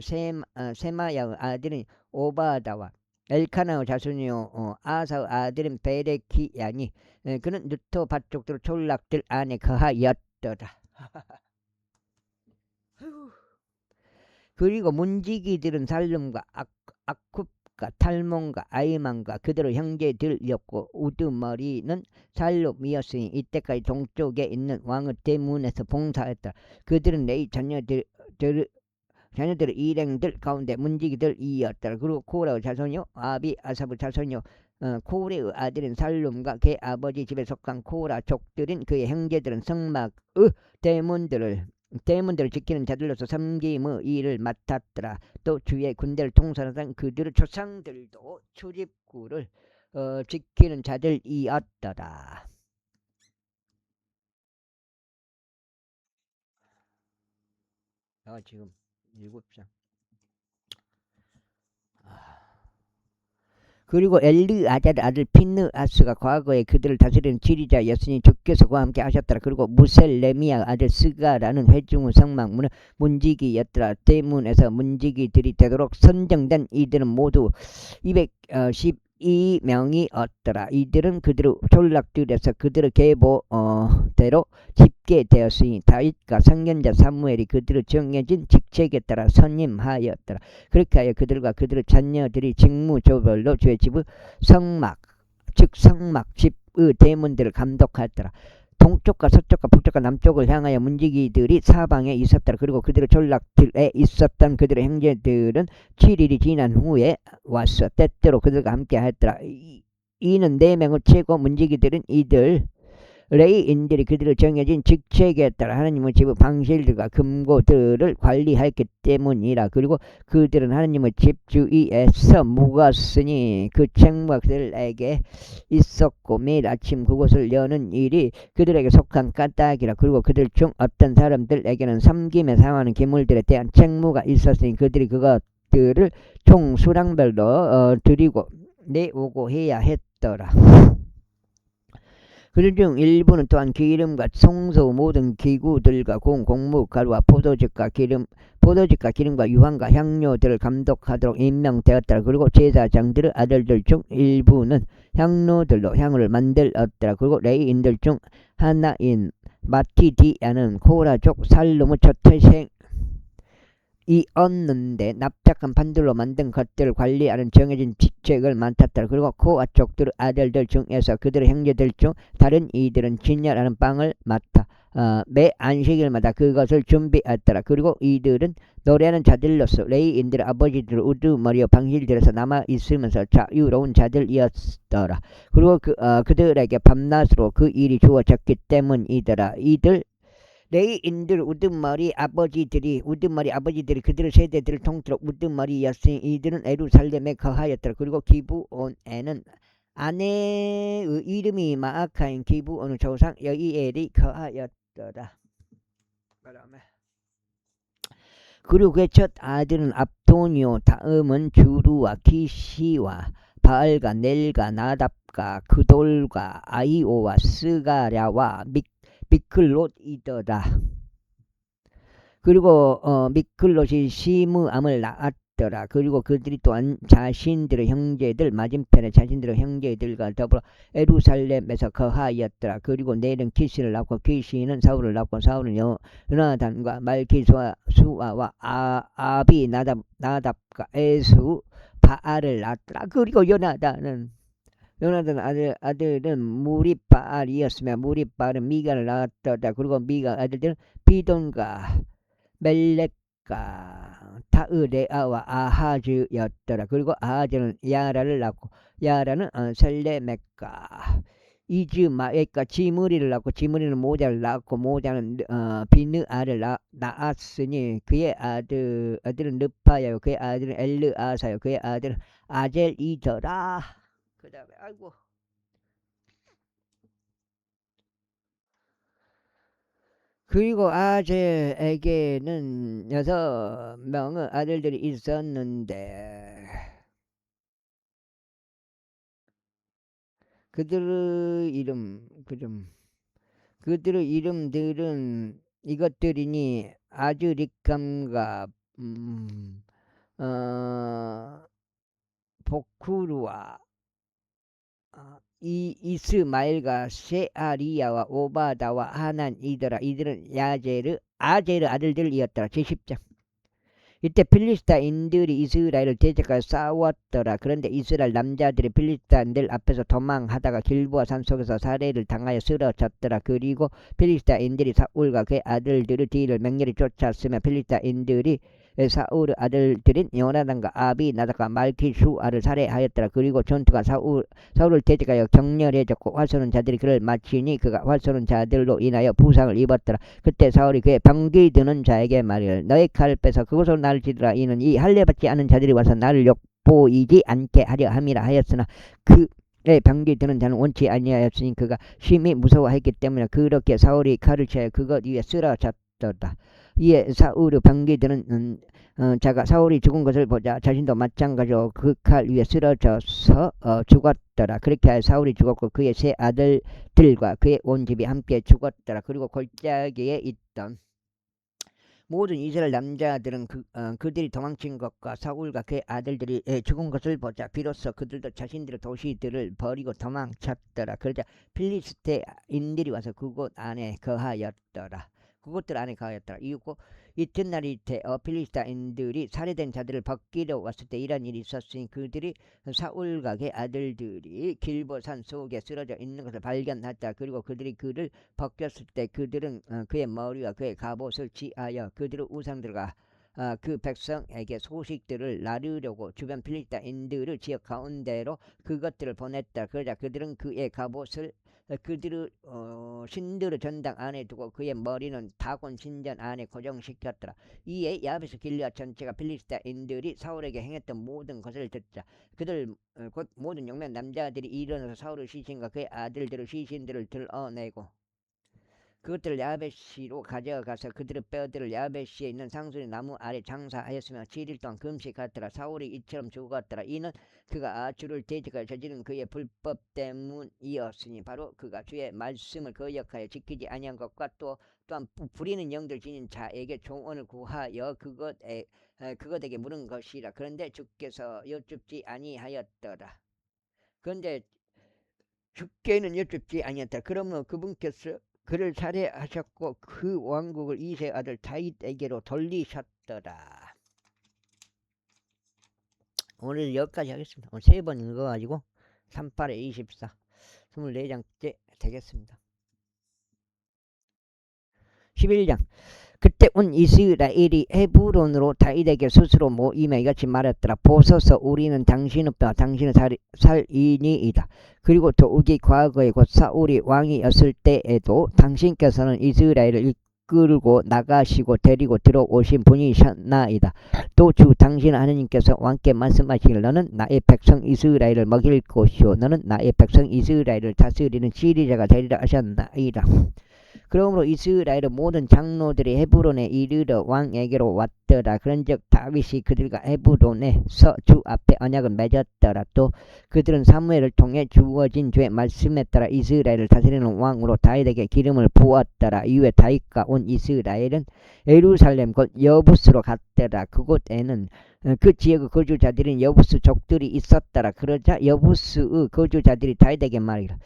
[SPEAKER 1] 세마야의 아들인 오바다와 엘카나의 자손이요 아사의 아들인 베레키야니 그는 느토 밭족들 졸락들 안에 거하였더라. 그리고 문지기들은 살름과 아쿱과 탈몬과 아이만과 그들의 형제들이었고 우두머리는 살룸이었으니 이때까지 동쪽에 있는 왕의 대문에서 봉사했다. 그들은 레위 자녀들의 일행들 가운데 문지기들이었더라. 그리고 코라의 자손이요 아비 아삽의 자손이요 코레의 아들인 살룸과 그의 아버지 집에 속한 코라 족들인 그의 형제들은 성막의 대문들을 지키는 자들로서 섬김의 일을 맡았더라. 또 주의 군대를 통솔하던 그들의 조상들도 출입구를 지키는 자들이었더라. 지금 7장. 그리고 엘르아잘의 아들 핀느아스가 과거에 그들을 다스리는 지리자였으니 주께서 그와 함께 하셨더라. 그리고 무셀레미아 아들 스가라는 회중의 성막문은 문지기였더라. 대문에서 문지기들이 되도록 선정된 이들은 모두 212명이었더라. 이들은 그들의 졸락들에서 그들의 계보대로 집계되었으니 다윗과 선견자 사무엘이 그들의 정해진 직책에 따라 선임하였더라. 그렇게 하여 그들과 그들의 자녀들이 직무조별로 주의 집의 성막 즉 성막 집의 대문들을 감독하였더라. 동쪽과 서쪽과 북쪽과 남쪽을 향하여 문지기들이 사방에 있었더라. 그리고 그들의 졸락들에 있었던 그들의 형제들은 7일이 지난 후에 왔어. 때때로 그들과 함께 하였더라. 이는 4명의 최고 문지기들은 이들 레이인들이 그들을 정해진 직책에 따라 하나님의 집의 방실들과 금고들을 관리했기 때문이라. 그리고 그들은 하나님의 집 주위에서 묵었으니 그 책무가 그들에게 있었고 매일 아침 그곳을 여는 일이 그들에게 속한 까닭이라. 그리고 그들 중 어떤 사람들에게는 섬김에 사용하는 기물들에 대한 책무가 있었으니 그들이 그것들을 총 수량별로 드리고 내오고 해야 했더라. 그들 중 일부는 또한 기름과 성소 모든 기구들과 공무 가루와 포도즙과 기름과 유황과 향료들을 감독하도록 임명되었더라. 그리고 제사장들의 아들들 중 일부는 향로들로 향을 만들었더라. 그리고 레위인들 중 하나인 마티디아는 코라족 살룸의 첫 태생 이었는데 납작한 판들로 만든 것들을 관리하는 정해진 직책을 맡았더라. 그리고 코아 족들의 아들들 중에서 그들의 형제들 중 다른 이들은 진열하는 빵을 맡아 매 안식일마다 그것을 준비했더라. 그리고 이들은 노래하는 자들로서 레위인들의 아버지들의 우두머리와 방실들에서 남아있으면서 자유로운 자들이었더라. 그리고 그들에게 밤낮으로 그 일이 주어졌기 때문이더라. 이들 레위인들 우두머리 아버지들이 그들의 세대들을 통틀어 우두머리였으니 이들은 예루살렘에 거하였더라. 그리고 기브온에는 아내의 이름이 마아카인 기브온의 조상 여이엘이 거하였더라. 그리고 그의 첫 아들은 압도니오, 다음은 주루와 기시와 바알과 넬과 나답과 그돌과 아이오와 스가랴와 미클롯이더라. 그리고 미클롯이 시므암을 낳았더라. 그리고 그들이 또한 자신들의 형제들과 더불어 예루살렘에서 거하였더라. 그리고 넬은 키시를 낳고 키시는 사울을 낳고 사울은 요나단과 말기수아와 아비나답과 에수 바알을 낳았더라. 그리고 요나단 아들은 무리바알이었으며 무리바알은 미가를 낳았더라. 그리고 미가 아들들은 비돈과 멜렉과 타으레아와 아하즈였더라. 그리고 아하즈는 야라를 낳고 야라는 셀레멕과 이즈마엘과 지므리를 낳고 지므리는 모자를 낳고 모자는 비느아를 낳았으니 그의 아들은 르파야요 그의 아들은 엘르아사요 그의 아들은 아젤이더라. 그 다음에 아이고 그리고 아젤에게는 6명의 아들들이 있었는데 그들의 이름 그들의 이름들은 이것들이니 아즈리캄과 보쿠르와 이스마엘과 세아리야와 오바다와 하난이더라. 이들은 아제르 아들들이었더라. 제10장. 이때 필리스타인들이 이스라엘을 대적하여 싸웠더라. 그런데 이스라엘 남자들이 필리스타인들 앞에서 도망하다가 길보아 산 속에서 살해를 당하여 쓰러졌더라. 그리고 필리스타인들이 사울과 그의 아들들의 뒤를 맹렬히 쫓았으며 필리스타인들이 사울의 아들들인 요나단과 아비나답과 말키수아를 살해하였더라. 그리고 전투가 사울을 대적하여 격렬해졌고 활쏘는 자들이 그를 마치니 그가 활쏘는 자들로 인하여 부상을 입었더라. 그때 사울이 그의 병기 드는 자에게 말이라. 너의 칼을 빼서 그곳으로 나를 치더라. 이는 이 할례받지 않은 자들이 와서 나를 욕보이지 않게 하려 함이라 하였으나 그의 병기 드는 자는 원치 아니하였으니 그가 심히 무서워했기 때문에 그렇게 사울이 칼을 취하여 그것 위에 쓰러졌더라. 이에 사울의 병기 드는 자가 사울이 죽은 것을 보자 자신도 마찬가지로 그 칼 위에 쓰러져서 죽었더라. 그렇게 하여 사울이 죽었고 그의 세 아들들과 그의 온 집이 함께 죽었더라. 그리고 골짜기에 있던 모든 이스라엘 남자들은 그들이 도망친 것과 사울과 그의 아들들이 죽은 것을 보자 비로소 그들도 자신들의 도시들을 버리고 도망쳤더라. 그러자 필리스테인들이 와서 그곳 안에 거하였더라. 그것들 안에 가였더라. 이고 이튿날이 되어 필리스타인들이 살해된 자들을 벗기려 왔을 때 이런 일이 있었으니 그들이 사울과 그의 아들들이 길보산 속에 쓰러져 있는 것을 발견했다. 그리고 그들이 그를 벗겼을 때 그들은 그의 머리와 그의 갑옷을 취하여 그들의 우상들과 그 백성에게 소식들을 나르려고 주변 필리스타인들의 지역 가운데로 그것들을 보냈다. 그러자 그들은 그의 갑옷을 그들의 신들의 전당 안에 두고 그의 머리는 다곤 신전 안에 고정시켰더라. 이에 야베스 길르앗 전체가 필리스타인들이 사울에게 행했던 모든 것을 듣자 그들 곧 모든 용맹 남자들이 일어나서 사울의 시신과 그의 아들들의 시신들을 들어내고 그것들을 야베시로 가져가서 그들의 뼈들을 야베시에 있는 상수리 나무 아래 장사하였으며 7일 동안 금식하더라. 사울이 이처럼 죽었더라. 이는 그가 주를 대적하여 저지른 그의 불법 때문이었으니 바로 그가 주의 말씀을 거역하여 지키지 아니한 것과 또한 부리는 영들 지닌 자에게 조언을 구하여 그것에게 물은 것이라. 그런데 주께서 여쭙지 아니하였더라. 그런데 주께는 여쭙지 아니었다. 그러면 그분께서 그를 살해하셨고 그 왕국을 이세 아들 다윗에게로 돌리셨더라. 오늘 여기까지 하겠습니다. 오늘 3번 읽어가지고 38에 24 24장째 되겠습니다. 11장 그때 온 이스라엘이 헤브론으로 다윗에게 스스로 모임에 이같이 말했더라. 보소서 우리는 당신의 뼈 당신의 살인이이다. 그리고 더욱이 과거에 곧 사울이 왕이었을 때에도 당신께서는 이스라엘을 이끌고 나가시고 데리고 들어오신 분이셨나이다. 또 주 당신 하느님께서 왕께 말씀하시기를 너는 나의 백성 이스라엘을 먹일 것이요 너는 나의 백성 이스라엘을 다스리는 지리자가 되리라 하셨나이다. 그러므로 이스라엘의 모든 장로들이 헤브론에 이르러 왕에게로 왔더라. 그런즉 다윗이 그들과 헤브론에서 주 앞에 언약을 맺었더라. 또 그들은 사무엘을 통해 주어진 주의 말씀에 따라 이스라엘을 다스리는 왕으로 다윗에게 기름을 부었더라. 이후에 다윗과 온 이스라엘은 예루살렘 곧 여부스로 갔더라. 그곳에는 그 지역의 거주자들인 여부스 족들이 있었더라. 그러자 여부스의 거주자들이 다윗에게 말이라.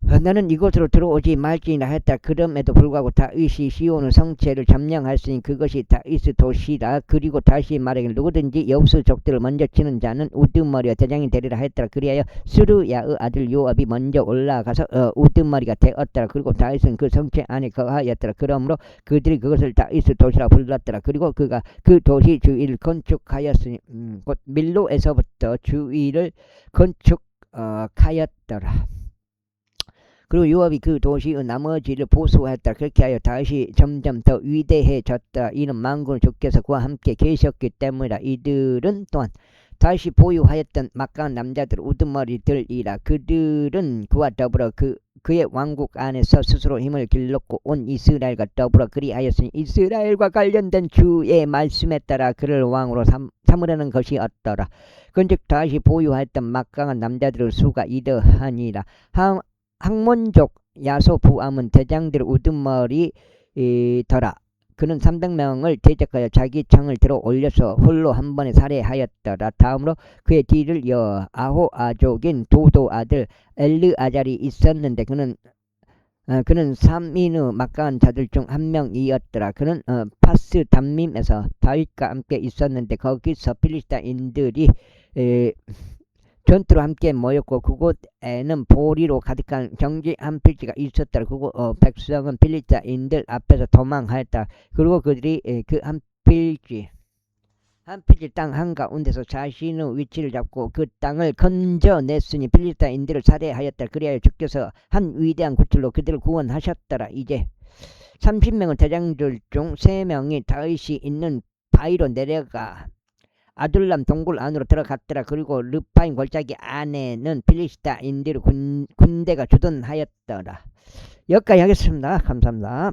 [SPEAKER 1] 너는 이곳으로 들어오지 말지니라 했다. 그럼에도 불구하고 다윗이 시온의 성체를 점령하였으니 그것이 다윗의 도시라. 그리고 다시 말하기를 누구든지 여부스 족들을 먼저 치는 자는 우두머리와 대장이 되리라 했더라. 그리하여 스루야의 아들 요압이 먼저 올라가서 우두머리가 되었더라. 그리고 다윗은 그 성체 안에 거하였더라. 그러므로 그들이 그것을 다윗의 도시라 불렀더라. 그리고 그가 그 도시 주위를 건축하였으니 곧 밀로에서부터 주위를 건축하였더라. 그리고 요압이 그 도시의 나머지를 보수했다. 그렇게 하여 다윗이 점점 더 위대해졌다. 이는 만군의 주께서 그와 함께 계셨기 때문이라. 이들은 또한 다윗이 보유하였던 막강한 남자들 우두머리들이라. 그들은 그와 더불어 그의 왕국 안에서 스스로 힘을 길렀고 온 이스라엘과 더불어 그리하였으니 이스라엘과 관련된 주의 말씀에 따라 그를 왕으로 삼으려는 것이었더라. 그런즉 다윗이 보유하였던 막강한 남자들의 수가 이러하니라. 학몬족 야소 부함은 대장들의 우두머리 더라. 그는 300명을 대적하여 자기 창을 들어 올려서 홀로 한 번에 살해하였더라. 다음으로 그의 뒤를 이어 아호아족인 도도 아들 엘르아잘이 있었는데 그는 3인의 막강한 자들 중 한 명이었더라. 그는 파스 담밈에서 다윗과 함께 있었는데 거기서 필리스타인들이 전투로 함께 모였고 그곳에는 보리로 가득한 경지 한 필지가 있었더라. 그곳 백성은 필리스타인들 앞에서 도망하였다. 그리고 그들이 그 한 필지 땅 한가운데서 자신의 위치를 잡고 그 땅을 건져냈으니 필리스타인들을 살해하였다. 그리하여 주께서 한 위대한 구출로 그들을 구원하셨더라. 이제 30명의 대장들 중 3명이 다윗이 있는 바위로 내려가 아둘람 동굴 안으로 들어갔더라. 그리고 르파임 골짜기 안에는 필리스타인들의 군대가 주둔하였더라. 여기까지 하겠습니다. 감사합니다.